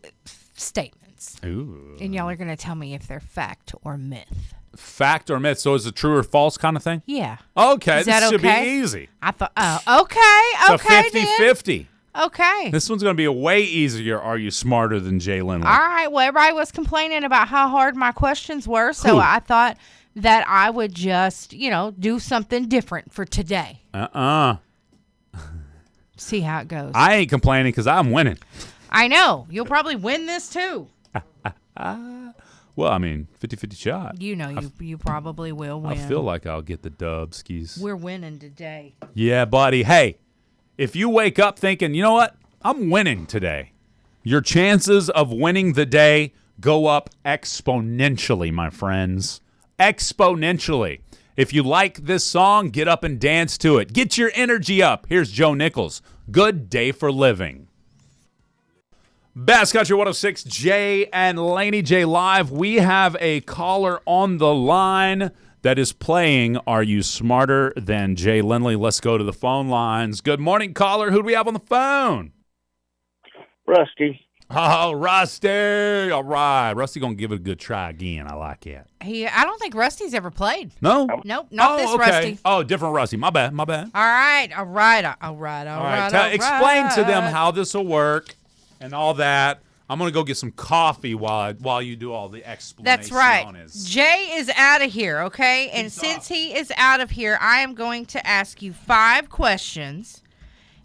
statements. Ooh. And y'all are going to tell me if they're fact or myth. Fact or myth? So is it true or false kind of thing? Yeah. Okay, Is that this should okay? be easy. I thought, okay. It's Okay, a 50-50. then. Okay. This one's going to be a way easier. Are you smarter than Jay Lindley? All right. Well, everybody was complaining about how hard my questions were, so Who? I thought that I would just, do something different for today. See how it goes. I ain't complaining because I'm winning. I know. You'll probably win this too. Well, I mean, 50-50 shot. You know, you probably will win. I feel like I'll get the dub, skis. We're winning today. Yeah, buddy. Hey, if you wake up thinking, you know what? I'm winning today. Your chances of winning the day go up exponentially, my friends. Exponentially. If you like this song, get up and dance to it. Get your energy up. Here's Joe Nichols. Good Day for Living. Bass Country 106, Jay and Laney J live. We have a caller on the line that is playing Are You Smarter Than Jay Lindly? Let's go to the phone lines. Good morning, caller. Who do we have on the phone? Rusty. Oh, Rusty. All right. Rusty going to give it a good try again. I like it. I don't think Rusty's ever played. No? Nope, not this Rusty. Oh, different Rusty. My bad. All right. Explain to them how this will work and all that. I'm going to go get some coffee while you do all the explanations. That's right. Jay is out of here, okay? And since he is out of here, I am going to ask you 5 questions,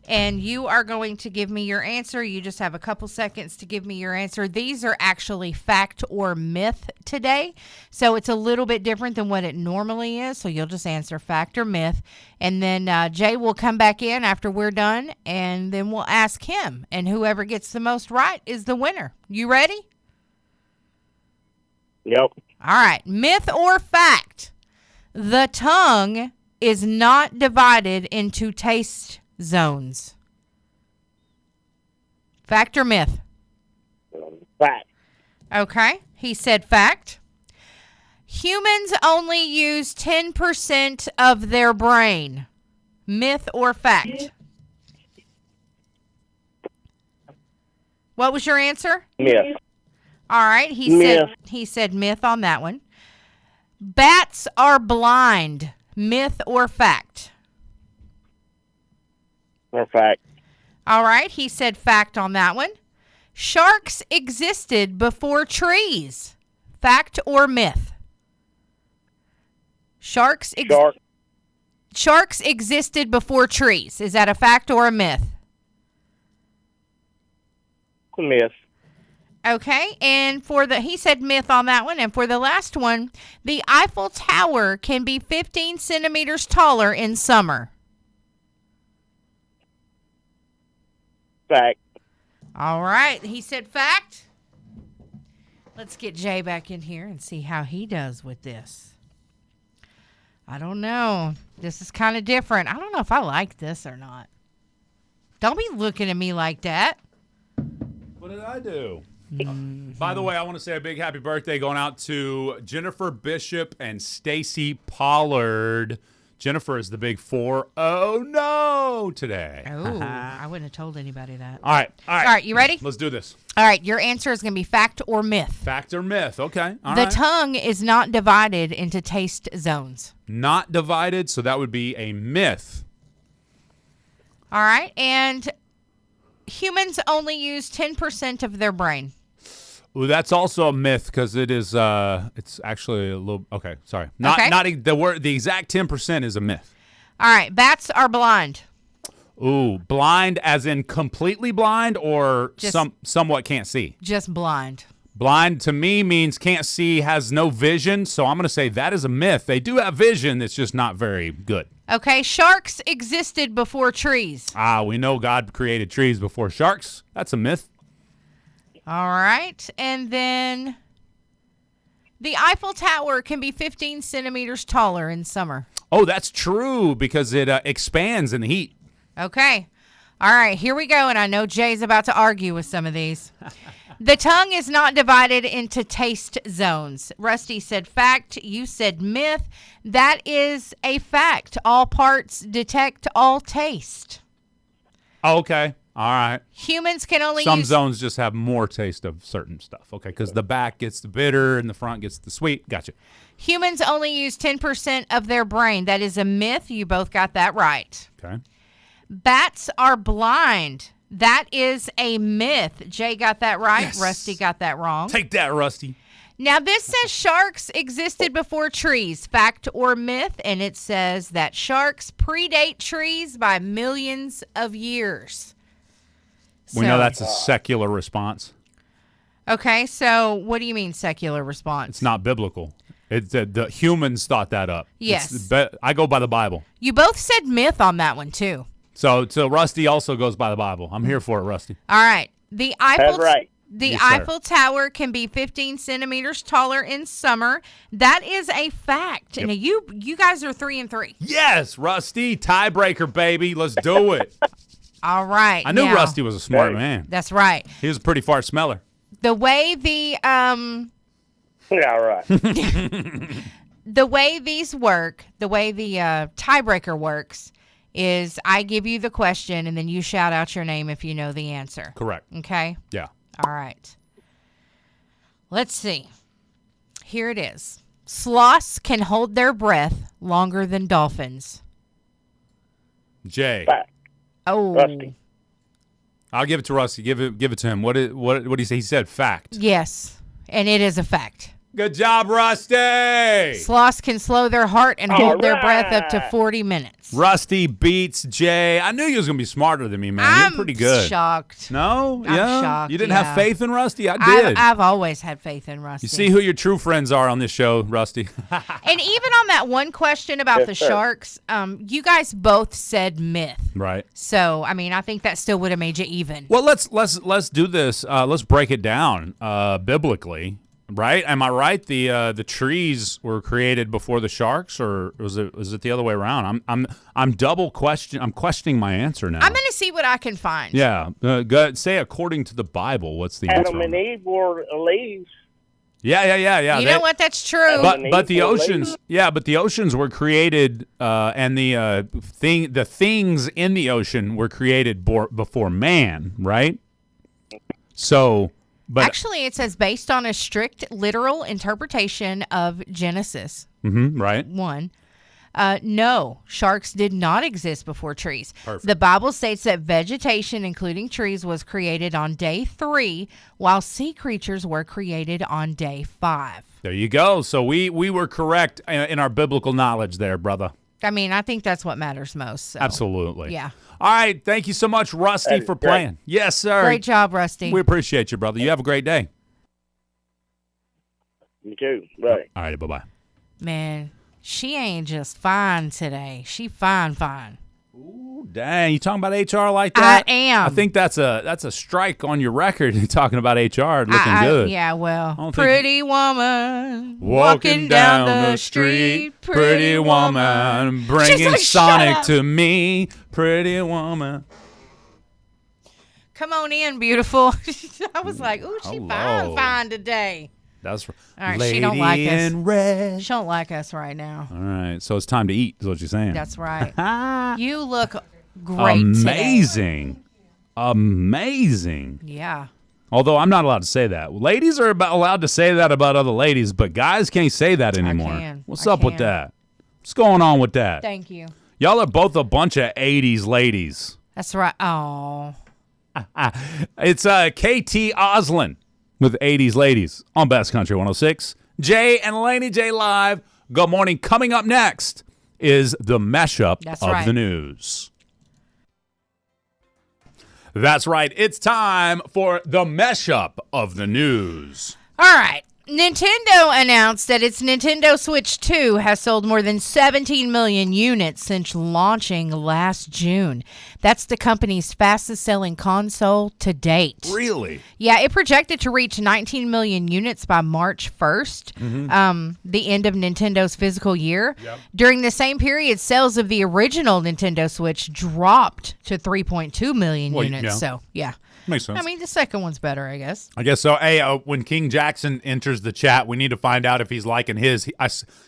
and you are going to give me your answer. You just have a couple seconds to give me your answer. These are actually fact or myth today, so it's a little bit different than what it normally is, so you'll just answer fact or myth. And then Jay will come back in after we're done, and then we'll ask him, and whoever gets the most right is the winner. You ready? Yep. All right. Myth or fact? The tongue is not divided into taste zones. Fact or myth? Fact. Okay. He said fact. Humans only use 10% of their brain. Myth or fact? What was your answer? Myth. All right. He said myth on that one. Bats are blind. Myth or fact? Or fact. All right. He said fact on that one. Sharks existed before trees. Fact or myth? Sharks existed before trees. Is that a fact or a myth? Myth. Okay, and he said myth on that one. And for the last one, the Eiffel Tower can be 15 centimeters taller in summer. Fact. All right, he said fact. Let's get Jay back in here and see how he does with this. I don't know. This is kind of different. I don't know if I like this or not. Don't be looking at me like that. What did I do? By the way, I want to say a big happy birthday going out to Jennifer Bishop and Stacy Pollard. Jennifer is the big 4-0 today. Oh, I wouldn't have told anybody that. All right, you ready? Let's do this. All right, your answer is going to be fact or myth. Fact or myth? Okay. All the right. tongue is not divided into taste zones. Not divided, so that would be a myth. All right, and humans only use 10% of their brain. Ooh, that's also a myth because it is. It's actually a little. Okay, sorry. Not the word. The exact 10% is a myth. All right, bats are blind. Ooh, blind as in completely blind or somewhat can't see. Just blind. Blind to me means can't see, has no vision. So I'm going to say that is a myth. They do have vision. It's just not very good. Okay, sharks existed before trees. We know God created trees before sharks. That's a myth. All right, and then the Eiffel Tower can be 15 centimeters taller in summer. Oh, that's true because it expands in the heat. Okay. All right, here we go, and I know Jay's about to argue with some of these. The tongue is not divided into taste zones. Rusty said fact. You said myth. That is a fact. All parts detect all taste. Okay. All right. Humans can only Some zones just have more taste of certain stuff. Okay, because the back gets the bitter and the front gets the sweet. Gotcha. Humans only use 10% of their brain. That is a myth. You both got that right. Okay. Bats are blind. That is a myth. Jay got that right. Yes. Rusty got that wrong. Take that, Rusty. Now, this says sharks existed before trees. Fact or myth? And it says that sharks predate trees by millions of years. We know that's a secular response. Okay, so what do you mean secular response? It's not biblical. It's the humans thought that up. Yes. I go by the Bible. You both said myth on that one, too. So Rusty also goes by the Bible. I'm here for it, Rusty. All right. The Eiffel, That's right. the Yes, sir. Eiffel Tower can be 15 centimeters taller in summer. That is a fact. Yep. And you guys are 3-3. Yes, Rusty, tiebreaker, baby. Let's do it. All right. I knew now, Rusty was a smart Hey. man. That's right. He was a pretty fart smeller. The way the Yeah, right. the way these work, the way the tiebreaker works is I give you the question and then you shout out your name if you know the answer. Correct. Okay? Yeah. All right. Let's see. Here it is. Sloths can hold their breath longer than dolphins. Jay. Fact. Oh. Rusty. I'll give it to Rusty. Give it to him. What did he say? He said fact. Yes. And it is a fact. Good job, Rusty. Sloths can slow their heart and hold their breath up to right. 40 minutes. Rusty beats Jay. I knew you was gonna be smarter than me, man. I'm You're pretty good. shocked. No, I'm yeah. shocked, You didn't yeah. have faith in Rusty. I did. I've always had faith in Rusty. You see who your true friends are on this show, Rusty. And even on that one question about Yes, the sir. sharks, you guys both said myth. Right. So, I mean, I think that still would have made you even. Well, let's do this. Let's break it down biblically. Right? Am I right? The trees were created before the sharks, or was it the other way around? I'm questioning my answer now. I'm going to see what I can find. Yeah. Go, say according to the Bible. What's the answer? Adam and Eve were leaves. Yeah. You know what? That's true. But the Equal oceans, labor? yeah, but the oceans were created, and the things in the ocean were created before man, right? So, but Actually, it says based on a strict literal interpretation of Genesis right, 1. No, sharks did not exist before trees. Perfect. The Bible states that vegetation, including trees, was created on day 3, while sea creatures were created on day 5. there you go. So we were correct in our biblical knowledge there, brother. I mean, I think that's what matters most. So. Absolutely. Yeah. All right. Thank you so much, Rusty, That is for great. playing. Yes, sir. Great job, Rusty. We appreciate you, brother. You have a great day. You too. Right. All right. Bye-bye. Man, she ain't just fine today. She fine. Ooh, dang. You talking about HR like I that? am. I think that's a strike on your record. Talking about HR looking good. Yeah, well, don't think- pretty woman Walking down the street, pretty woman, She's bringing like, Sonic "Shut up." to me, pretty woman. Come on in, beautiful. I was like, ooh, she Hello. fine today. That's All right, Lady she don't like us. in red. She don't like us right now. All right, so it's time to eat. Is what you're saying? That's right. You look great today. Amazing. Yeah. Although I'm not allowed to say that. Ladies are allowed to say that about other ladies, but guys can't say that anymore. can. What's I up with can. that? What's going on with that? Thank you. Y'all are both a bunch of 80s ladies. That's right. Oh. It's KT Oslin with 80s Ladies on Best Country 106. Jay and Laney J live. Good morning. Coming up next is the Meshup That's of right. the news. That's right. It's time for the Meshup of the news. All right. Nintendo announced that its Nintendo Switch 2 has sold more than 17 million units since launching last June. That's the company's fastest-selling console to date. Really? Yeah, it projected to reach 19 million units by March 1st, the end of Nintendo's fiscal year. Yep. During the same period, sales of the original Nintendo Switch dropped to 3.2 million Well, units. yeah. So, yeah. Makes sense. I mean, the second one's better, I guess. I guess so. Hey, when King Jackson enters the chat, we need to find out if he's liking his.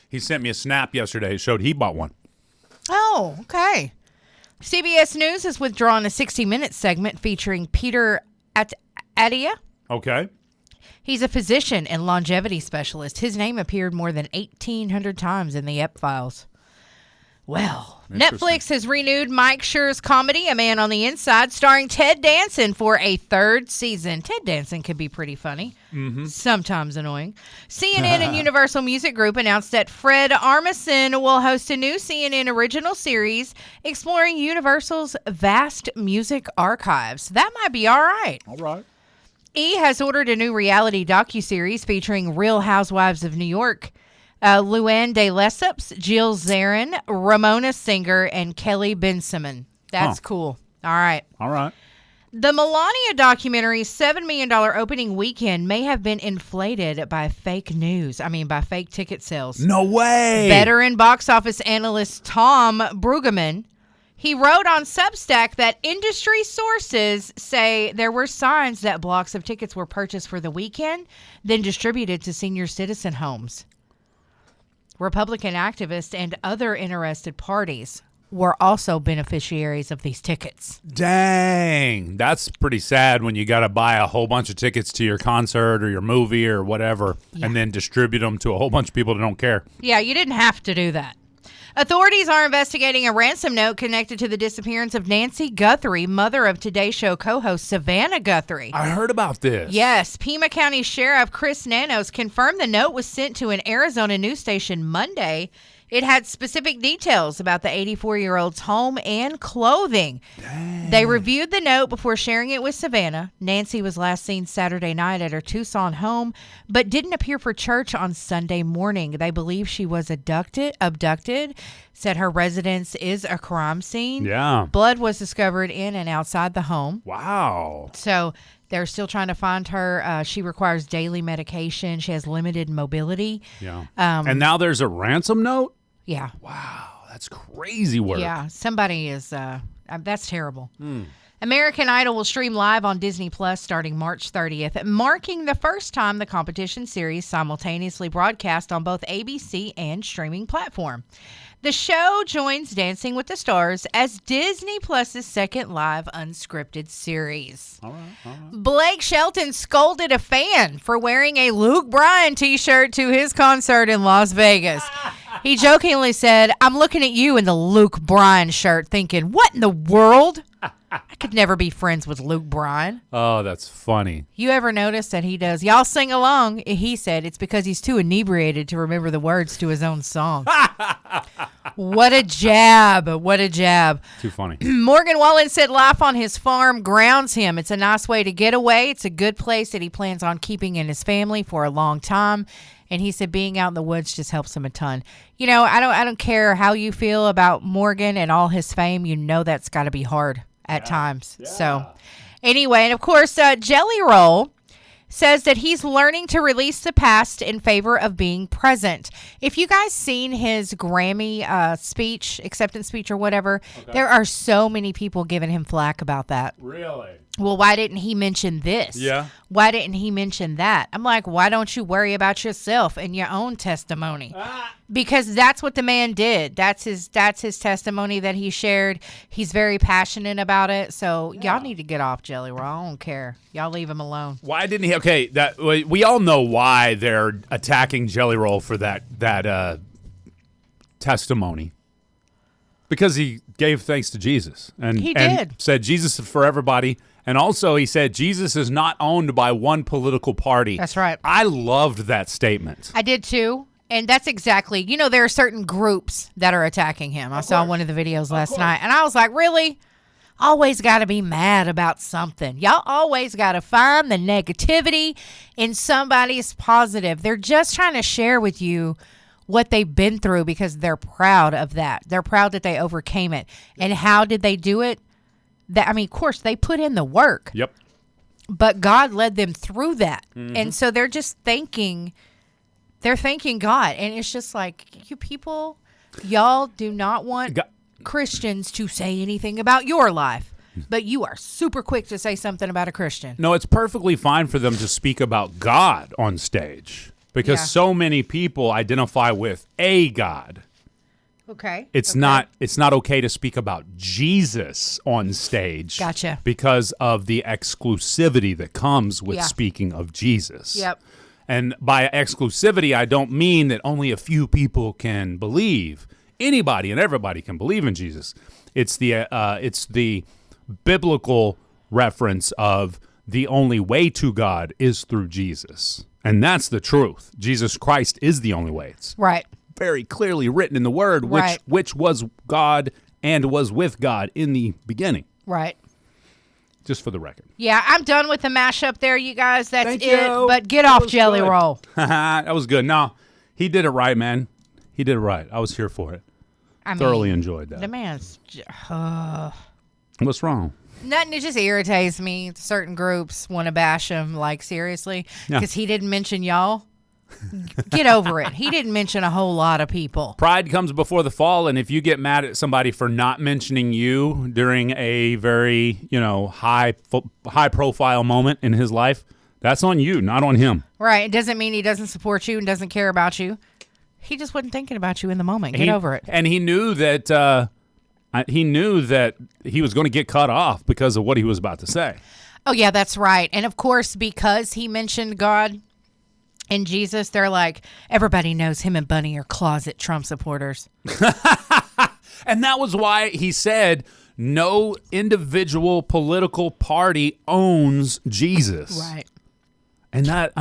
He sent me a snap yesterday. It showed he bought one. Oh, okay. CBS News has withdrawn a 60-minute segment featuring Peter Attia. Okay. He's a physician and longevity specialist. His name appeared more than 1,800 times in the Ep files. Well, Netflix has renewed Mike Schur's comedy, A Man on the Inside, starring Ted Danson for a 3rd season. Ted Danson can be pretty funny, sometimes annoying. CNN and Universal Music Group announced that Fred Armisen will host a new CNN original series exploring Universal's vast music archives. That might be all right. All right. E! has ordered a new reality docuseries featuring Real Housewives of New York. Luann de Lesseps, Jill Zarin, Ramona Singer, and Kelly Bensimon. That's cool. All right. The Melania documentary's $7 million opening weekend may have been inflated by fake news. By fake ticket sales. No way. Veteran box office analyst Tom Brueggemann, he wrote on Substack that industry sources say there were signs that blocks of tickets were purchased for the weekend, then distributed to senior citizen homes. Republican activists and other interested parties were also beneficiaries of these tickets. Dang. That's pretty sad when you got to buy a whole bunch of tickets to your concert or your movie or whatever and then distribute them to a whole bunch of people that don't care. Yeah, you didn't have to do that. Authorities are investigating a ransom note connected to the disappearance of Nancy Guthrie, mother of Today Show co-host Savannah Guthrie. I heard about this. Yes, Pima County Sheriff Chris Nanos confirmed the note was sent to an Arizona news station Monday. It had specific details about the 84-year-old's home and clothing. Dang. They reviewed the note before sharing it with Savannah. Nancy was last seen Saturday night at her Tucson home, but didn't appear for church on Sunday morning. They believe she was abducted, said her residence is a crime scene. Yeah. Blood was discovered in and outside the home. Wow. So they're still trying to find her. She requires daily medication. She has limited mobility. Yeah. And now there's a ransom note? Yeah. Wow, that's crazy work. Yeah, somebody is, that's terrible. American Idol will stream live on Disney Plus starting March 30th, marking the first time the competition series simultaneously broadcast on both ABC and streaming platform. The show joins Dancing with the Stars as Disney Plus's second live unscripted series. All right. Blake Shelton scolded a fan for wearing a Luke Bryan t-shirt to his concert in Las Vegas. He jokingly said, "I'm looking at you in the Luke Bryan shirt thinking, what in the world? I could never be friends with Luke Bryan." Oh, that's funny. You ever notice that he does, y'all sing along? He said it's because he's too inebriated to remember the words to his own song. What a jab. What a jab. Too funny. Morgan Wallen said life on his farm grounds him. It's a nice way to get away. It's a good place that he plans on keeping in his family for a long time. And he said being out in the woods just helps him a ton. You know, I don't care how you feel about Morgan and all his fame. You know that's got to be hard at times. Yeah. So anyway, and of course, Jelly Roll says that he's learning to release the past in favor of being present. If you guys seen his Grammy speech, acceptance speech or whatever, there are so many people giving him flack about that. Really? Well, why didn't he mention this? Yeah. Why didn't he mention that? I'm like, why don't you worry about yourself and your own testimony? Because that's what the man did. That's his testimony that he shared. He's very passionate about it. So y'all need to get off Jelly Roll. I don't care. Y'all leave him alone. Why didn't he? Okay, that we all know why they're attacking Jelly Roll for that testimony. Because he gave thanks to Jesus. And he did. And said Jesus is for everybody. And also he said Jesus is not owned by one political party. That's right. I loved that statement. I did too. And that's exactly, there are certain groups that are attacking him. I saw one of the videos last night. And I was like, really? Always got to be mad about something. Y'all always got to find the negativity in somebody's positive. They're just trying to share with you what they've been through because they're proud of that. They're proud that they overcame it. And how did they do it? Of course, they put in the work. Yep. But God led them through that. Mm-hmm. And so they're just thanking God. And it's just like, you people, y'all do not want Christians to say anything about your life. But you are super quick to say something about a Christian. No, it's perfectly fine for them to speak about God on stage. Because so many people identify with a God. Okay. It's not okay to speak about Jesus on stage. Gotcha. Because of the exclusivity that comes with speaking of Jesus. Yep. And by exclusivity, I don't mean that only a few people can believe. Anybody and everybody can believe in Jesus. It's the biblical reference of the only way to God is through Jesus. And that's the truth. Jesus Christ is the only way. It's right. Very clearly written in the Word, which was God and was with God in the beginning. Right. just for the record. Yeah, I'm done with the mashup there, you guys. That's Thank it. you. But get That off was Jelly good. Roll. That was good. No, he did it right, man. He did it right. I was here for it. I mean, Thoroughly enjoyed that. the man's... What's wrong? Nothing, it just irritates me. Certain groups want to bash him, like, seriously. Yeah. Because he didn't mention y'all. Get over it. He didn't mention a whole lot of people. Pride comes before the fall, and if you get mad at somebody for not mentioning you during a very, high profile moment in his life, that's on you, not on him. Right. It doesn't mean he doesn't support you and doesn't care about you. He just wasn't thinking about you in the moment. Get over it. And he knew that he was going to get cut off because of what he was about to say. Oh, yeah, that's right. And, of course, because he mentioned God and Jesus, they're like, everybody knows him and Bunny are closet Trump supporters. And that was why he said no individual political party owns Jesus. Right. And that,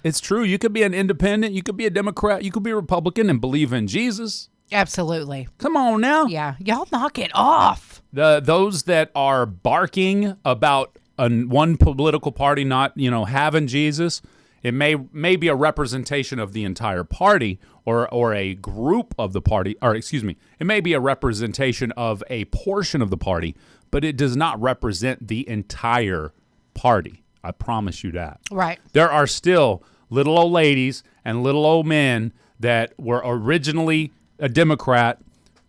it's true. You could be an independent, you could be a Democrat, you could be a Republican and believe in Jesus. Absolutely. Come on now. Yeah. Y'all knock it off. Those that are barking about one political party not, having Jesus, it may be a representation of the entire party or a group of the party, or excuse me, it may be a representation of a portion of the party, but it does not represent the entire party. I promise you that. Right. There are still little old ladies and little old men that were originally a Democrat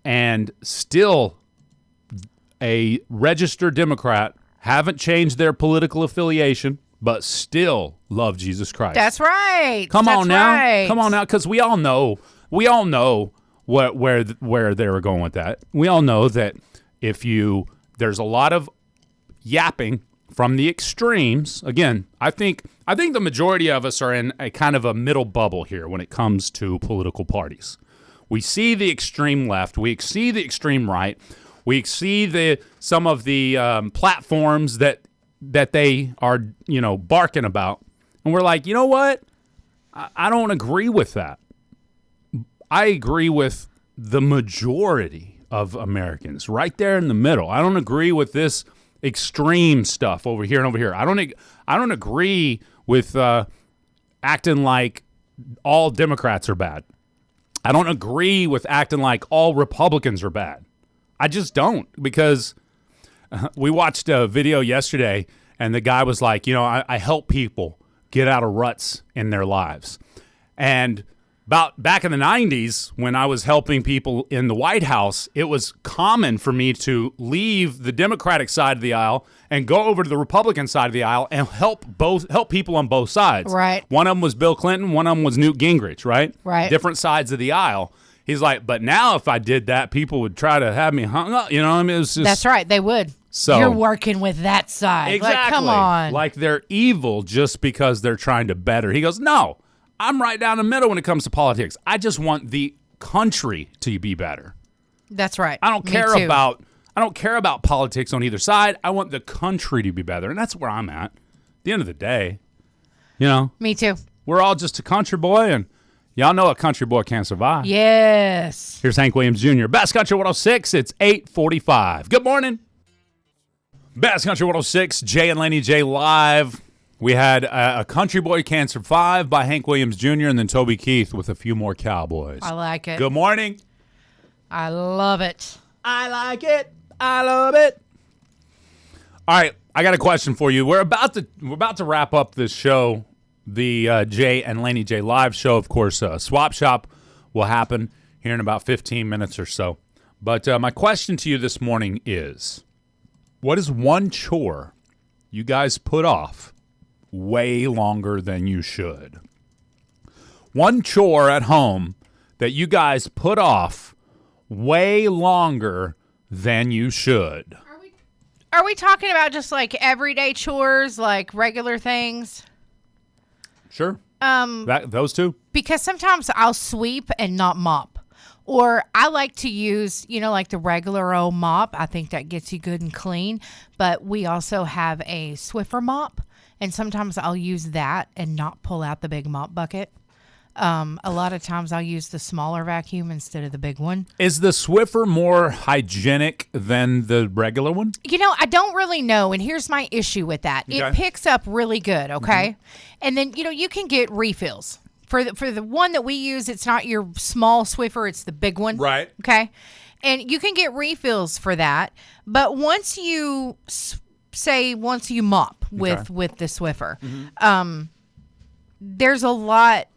and still a registered Democrat, haven't changed their political affiliation, but still love Jesus Christ. That's right. Come on now. Right. Come on now, because we all know where they were going with that. We all know that there's a lot of yapping from the extremes. Again, I think the majority of us are in a kind of a middle bubble here when it comes to political parties. We see the extreme left, we see the extreme right, we see some of the platforms that they are barking about, and we're like, you know what? I don't agree with that. I agree with the majority of Americans right there in the middle. I don't agree with this extreme stuff over here and over here. I don't agree with acting like all Democrats are bad. I don't agree with acting like all Republicans are bad. I just don't, because we watched a video yesterday and the guy was like, I help people get out of ruts in their lives. And back in the 90s, when I was helping people in the White House, it was common for me to leave the Democratic side of the aisle and go over to the Republican side of the aisle and help people on both sides. Right. One of them was Bill Clinton, one of them was Newt Gingrich, right? Right. Different sides of the aisle. He's like, but now if I did that, people would try to have me hung up. It was just... That's right. They would. So you're working with that side. Exactly. Like, come on. Like they're evil just because they're trying to better. He goes, no, I'm right down the middle when it comes to politics. I just want the country to be better. That's right. I don't Me care too. about politics on either side. I want the country to be better, and that's where I'm at. At the end of the day, Me too. we're all just a country boy, and y'all know a country boy can't survive. Yes. Here's Hank Williams Jr. Best Country 106. It's 8:45. Good morning. Best Country 106. Jay and Laney J live. We had a Country Boy Can't Survive by Hank Williams Jr. and then Toby Keith with a few more Cowboys. I like it. Good morning. I love it. I like it. I love it. All right, I got a question for you. We're about to wrap up this show, the Jay and Laney J live show. Of course, Swap Shop will happen here in about 15 minutes or so. But my question to you this morning is, what is one chore you guys put off way longer than you should? One chore at home that you guys put off way longer than you should. Are we talking about just like everyday chores, like regular things? Sure. Those two? Because sometimes I'll sweep and not mop. Or I like to use, like the regular old mop. I think that gets you good and clean. But we also have a Swiffer mop. And sometimes I'll use that and not pull out the big mop bucket. A lot of times I'll use the smaller vacuum instead of the big one. Is the Swiffer more hygienic than the regular one? I don't really know, and here's my issue with that. Okay. It picks up really good, okay? And then, you can get refills. For the one that we use, it's not your small Swiffer, it's the big one. Right. Okay? And you can get refills for that, but once you mop with the Swiffer, there's a lot,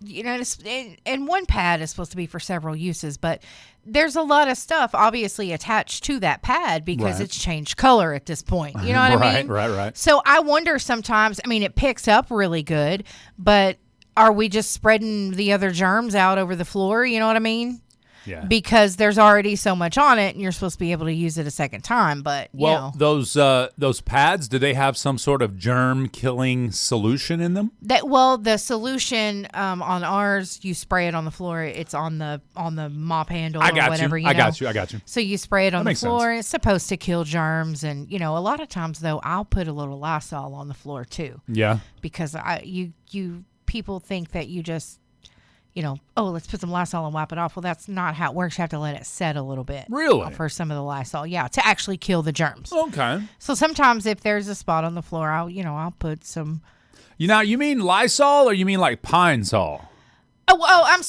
and one pad is supposed to be for several uses, but there's a lot of stuff obviously attached to that pad because it's changed color at this point. You know what I mean? Right. So I wonder sometimes, it picks up really good, but are we just spreading the other germs out over the floor? You know what I mean? Yeah. Because there's already so much on it, and you're supposed to be able to use it a second time. But those pads, do they have some sort of germ-killing solution in them? The solution on ours, you spray it on the floor. It's on the mop handle or whatever. I got you. So you spray it on the floor. Sense. It's supposed to kill germs, and a lot of times though, I'll put a little Lysol on the floor too. Yeah. Because people think that you just. Let's put some Lysol and wipe it off. Well, that's not how it works. You have to let it set a little bit. Really? For some of the Lysol. Yeah, to actually kill the germs. Okay. So sometimes if there's a spot on the floor, I'll put some. You mean Lysol or you mean like Pine Sol? Oh, I'm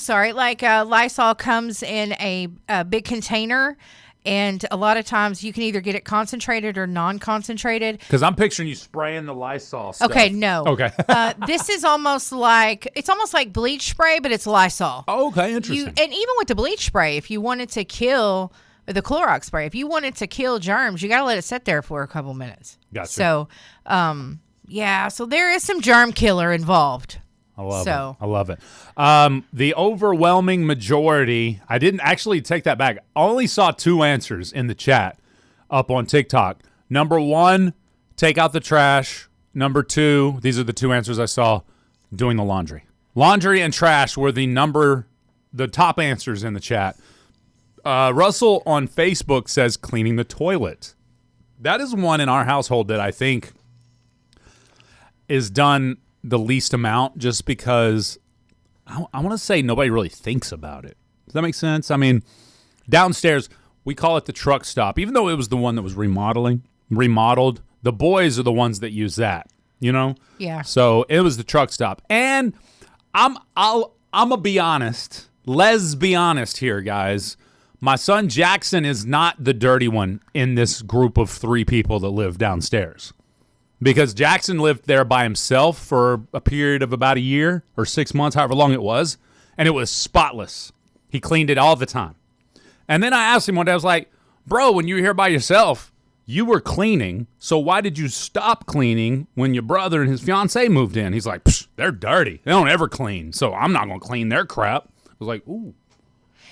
sorry. Like Lysol comes in a big container. And a lot of times you can either get it concentrated or non-concentrated. Because I'm picturing you spraying the Lysol stuff. Okay, no. Okay. This is almost like bleach spray, but it's Lysol. Oh, okay, interesting. And even with the bleach spray, if you wanted to kill the Clorox spray, if you wanted to kill germs, you got to let it sit there for a couple minutes. Gotcha. So, so there is some germ killer involved. I love it. The overwhelming majority, I didn't actually take that back. I only saw 2 answers in the chat up on TikTok. Number 1, take out the trash. Number 2, these are the 2 answers I saw, doing the laundry. Laundry and trash were the top answers in the chat. Russell on Facebook says cleaning the toilet. That is one in our household that I think is done the least amount, just because I want to say nobody really thinks about it. Does that make sense? Downstairs, we call it the truck stop, even though it was the one that was remodeled. The boys are the ones that use that, Yeah. So it was the truck stop. And I'm gonna be honest. Let's be honest here, guys. My son Jackson is not the dirty one in this group of 3 people that live downstairs. Because Jackson lived there by himself for a period of about a year or 6 months, however long it was, and it was spotless. He cleaned it all the time. And then I asked him one day, I was like, bro, when you were here by yourself, you were cleaning, so why did you stop cleaning when your brother and his fiancée moved in? He's like, they're dirty. They don't ever clean, so I'm not going to clean their crap. I was like, ooh.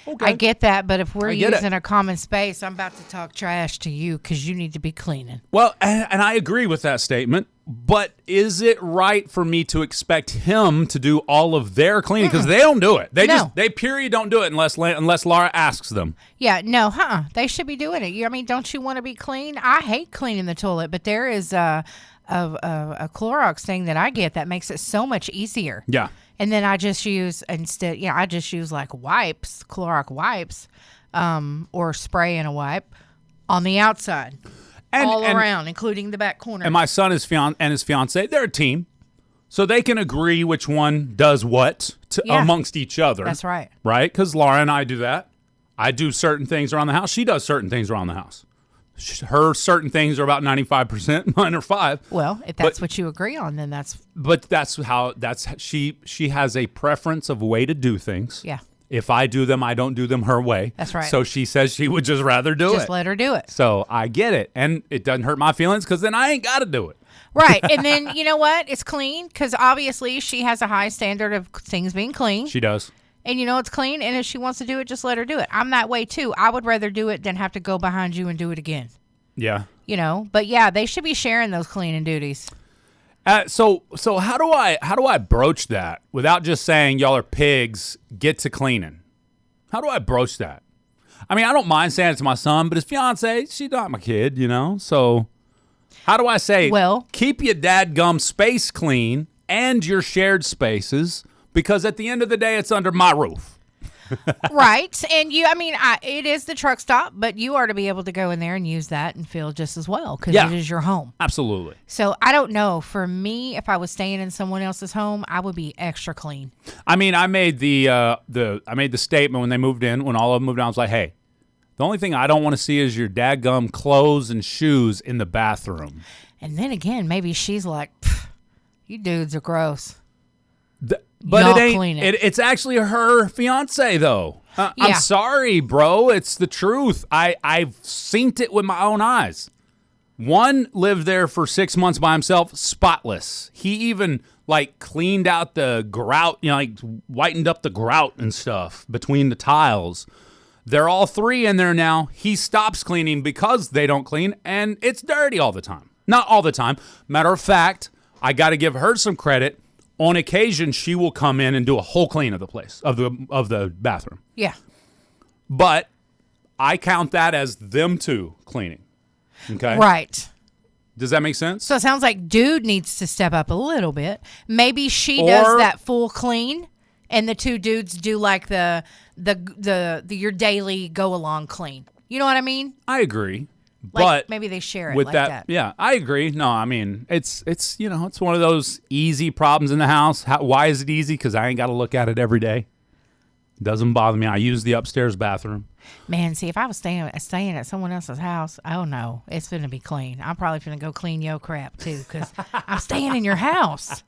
Okay. I get that, but if we're using a common space, I'm about to talk trash to you because you need to be cleaning. Well, and I agree with that statement, but is it right for me to expect him to do all of their cleaning? Because they don't do it. They don't do it unless Laura asks them. Yeah, no, they should be doing it. Don't you want to be clean? I hate cleaning the toilet, but there is a Clorox thing that I get that makes it so much easier. Yeah. And then I just use like wipes, Clorox wipes, or spray in a wipe on the outside, all around, including the back corner. And my son and his fiance, they're a team, so they can agree which one does what amongst each other. That's right. Right? Because Laura and I do that. I do certain things around the house. She does certain things around the house. Her certain things are about 95%. Mine are 5%. Well, if that's what you agree on, then that's. But she has a preference of way to do things. Yeah. If I do them, I don't do them her way. That's right. So she says she would just rather do it. Just let her do it. So I get it, and it doesn't hurt my feelings because then I ain't got to do it. Right, and then you know what? It's clean because obviously she has a high standard of things being clean. She does. And it's clean, and if she wants to do it, just let her do it. I'm that way, too. I would rather do it than have to go behind you and do it again. Yeah. But yeah, they should be sharing those cleaning duties. So how do I broach that without just saying y'all are pigs, get to cleaning? How do I broach that? I don't mind saying it to my son, but his fiance, she's not my kid, So how do I say, keep your dadgum space clean and your shared spaces, because at the end of the day, it's under my roof. Right. And it is the truck stop, but you are to be able to go in there and use that and feel just as well because Yeah. it is your home. Absolutely. So I don't know. For me, if I was staying in someone else's home, I would be extra clean. I mean, I made the statement when they moved in, when all of them moved in. I was like, hey, the only thing I don't want to see is your dadgum clothes and shoes in the bathroom. And then again, maybe she's like, you dudes are gross. But Y'all it ain't. clean it. It's actually her fiance, though. Yeah. I'm sorry, bro. It's the truth. I've seen it with my own eyes. One lived there for 6 months by himself, spotless. He even cleaned out the grout, whitened up the grout and stuff between the tiles. They're all three in there now. He stops cleaning because they don't clean, and it's dirty all the time. Not all the time. Matter of fact, I got to give her some credit. On occasion, she will come in and do a whole clean of the place, of the bathroom. Yeah. But I count that as them two cleaning. Okay? Right. Does that make sense? So it sounds like dude needs to step up a little bit. Maybe she does that full clean, and the two dudes do like the your daily go along clean. You know what I mean? I agree. Like but maybe they share it with like that. Yeah, I agree. No, I mean, it's it's one of those easy problems in the house. Why is it easy? Because I ain't got to look at it every day. Doesn't bother me. I use the upstairs bathroom. Man, see, if I was staying at someone else's house, oh no, it's going to be clean. I'm probably going to go clean your crap too because I'm staying in your house.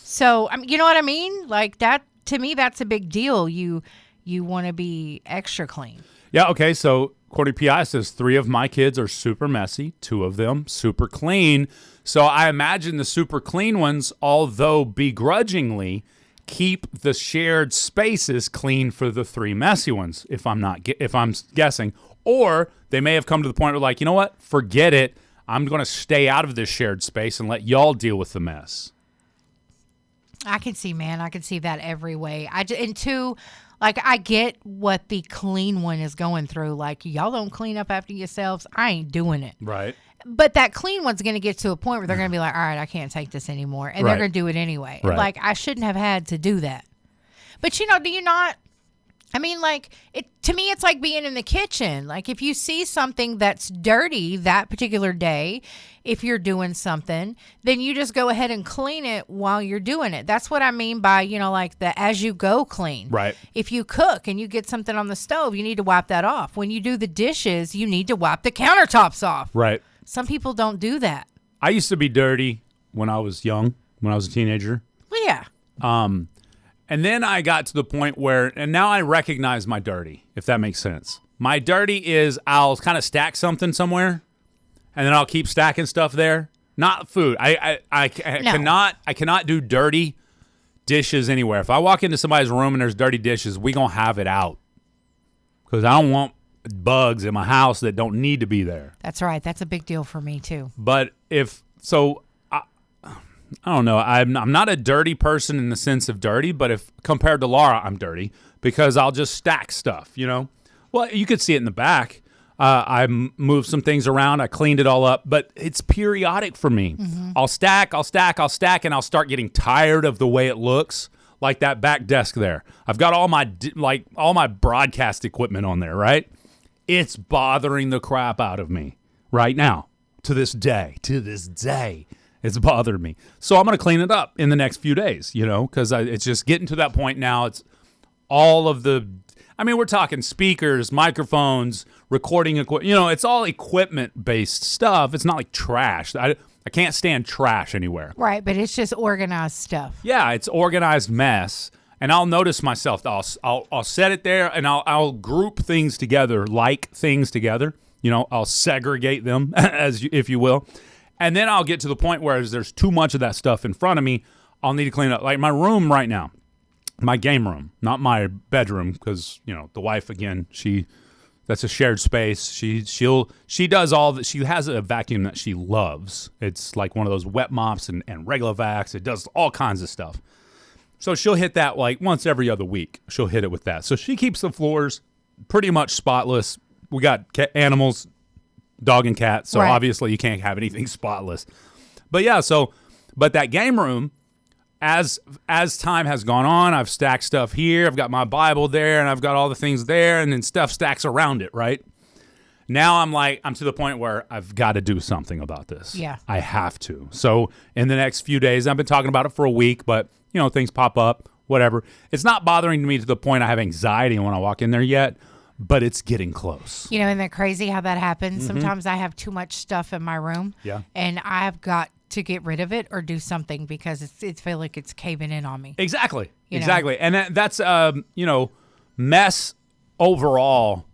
So, you know what I mean? Like that, to me, that's a big deal. You want to be extra clean. Yeah, okay, so according to PI, it says 3 of my kids are super messy, 2 of them super clean. So I imagine the super clean ones, although begrudgingly, keep the shared spaces clean for the 3 messy ones, if I'm guessing. Or they may have come to the point where you know what? Forget it. I'm going to stay out of this shared space and let y'all deal with the mess. I can see that every way. And two, I get what the clean one is going through. Y'all don't clean up after yourselves. I ain't doing it. Right. But that clean one's going to get to a point where they're going to be like, all right, I can't take this anymore. And they're going to do it anyway. Right. I shouldn't have had to do that. But, do you not? I mean, to me, it's like being in the kitchen. If you see something that's dirty that particular day, if you're doing something, then you just go ahead and clean it while you're doing it. That's what I mean by, the as you go clean. Right. If you cook and you get something on the stove, you need to wipe that off. When you do the dishes, you need to wipe the countertops off. Right. Some people don't do that. I used to be dirty when I was young, when I was a teenager. Well, yeah. And then I got to the point where, and now I recognize my dirty, if that makes sense. My dirty is I'll kind of stack something somewhere, and then I'll keep stacking stuff there. Not food. I cannot do dirty dishes anywhere. If I walk into somebody's room and there's dirty dishes, we gonna have it out because I don't want bugs in my house that don't need to be there. That's right. That's a big deal for me too. But I don't know. I'm not a dirty person in the sense of dirty, but if compared to Laura, I'm dirty because I'll just stack stuff, Well, you could see it in the back. I moved some things around. I cleaned it all up, but it's periodic for me. Mm-hmm. I'll stack, and I'll start getting tired of the way it looks, like that back desk there. I've got all my broadcast equipment on there, right? It's bothering the crap out of me right now, to this day. It's bothered me. So I'm going to clean it up in the next few days, because it's just getting to that point now. It's all of we're talking speakers, microphones, recording equipment. It's all equipment-based stuff. It's not like trash. I can't stand trash anywhere. Right, but it's just organized stuff. Yeah, it's organized mess. And I'll notice myself. I'll set it there, and I'll group things together, I'll segregate them, if you will. And then I'll get to the point where there's too much of that stuff in front of me. I'll need to clean up. Like my room right now, my game room, not my bedroom, because the wife again, that's a shared space. She does all that. She has a vacuum that she loves. It's like one of those wet mops and regular vacs. It does all kinds of stuff. So she'll hit that once every other week. She'll hit it with that. So she keeps the floors pretty much spotless. We got animals. Dog and cat, so Obviously you can't have anything spotless. But yeah, but that game room, as time has gone on, I've stacked stuff here. I've got my Bible there, and I've got all the things there, and then stuff stacks around it, right? Now I'm to the point where I've got to do something about this. Yeah. I have to. So in the next few days, I've been talking about it for a week, but, things pop up, whatever. It's not bothering me to the point I have anxiety when I walk in there yet, but it's getting close. Isn't that crazy how that happens? Mm-hmm. Sometimes I have too much stuff in my room. Yeah. And I've got to get rid of it or do something because it feels like it's caving in on me. Exactly. You know? Exactly. And that's, mess overall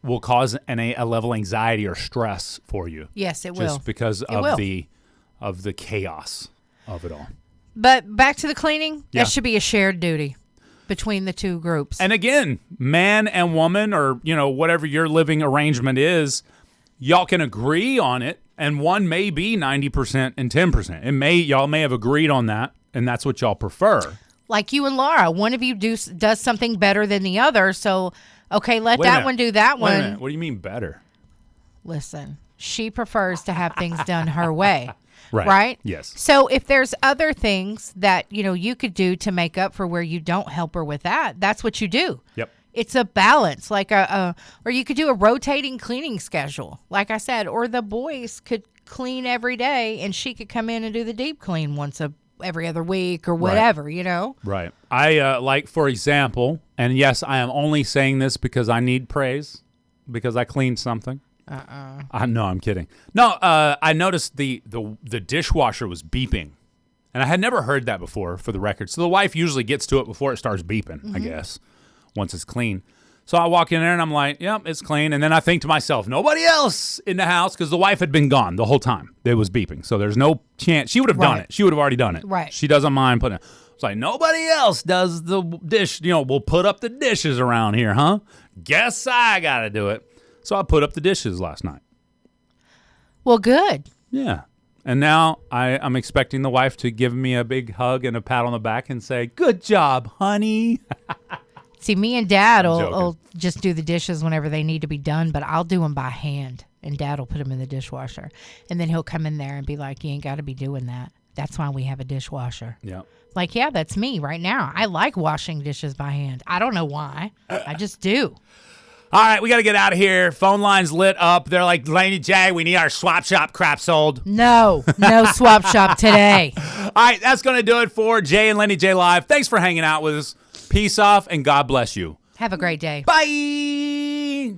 will cause a level of anxiety or stress for you. Yes, it will. Just because of the chaos of it all. But back to the cleaning, Yeah. that should be a shared duty between the two groups. And again, man and woman or, whatever your living arrangement is, y'all can agree on it. And one may be 90% and 10%. Y'all may have agreed on that, and that's what y'all prefer. Like you and Laura, one of you does something better than the other. So, okay, let that one do that Wait a one. minute. What do you mean better? Listen, she prefers to have things done her way. Right. Right? Yes. So if there's other things that, you could do to make up for where you don't help her with that, that's what you do. Yep. It's a balance, like or you could do a rotating cleaning schedule, like I said, or the boys could clean every day and she could come in and do the deep clean every other week or whatever, Right. I for example, and yes, I am only saying this because I need praise because I cleaned something. No, I'm kidding. No, I noticed the dishwasher was beeping, and I had never heard that before. For the record, so the wife usually gets to it before it starts beeping. I guess once it's clean. So I walk in there and I'm like, "Yep, it's clean." And then I think to myself, nobody else in the house because the wife had been gone the whole time. It was beeping, so there's no chance she would have done it. She would have already done it. Right. She doesn't mind putting it. It's like nobody else does the dish. We'll put up the dishes around here, huh? Guess I got to do it. So I put up the dishes last night. Well, good. Yeah. And now I'm expecting the wife to give me a big hug and a pat on the back and say, "Good job, honey." See, me and Dad I'm will just do the dishes whenever they need to be done, but I'll do them by hand, and Dad will put them in the dishwasher. And then he'll come in there and be like, "You ain't got to be doing that. That's why we have a dishwasher." Yeah. Like, yeah, that's me right now. I like washing dishes by hand. I don't know why. I just do. All right, we got to get out of here. Phone lines lit up. They're like, "Laney J, we need our swap shop crap sold." No swap shop today. All right, that's going to do it for Jay and Laney J Live. Thanks for hanging out with us. Peace off, and God bless you. Have a great day. Bye.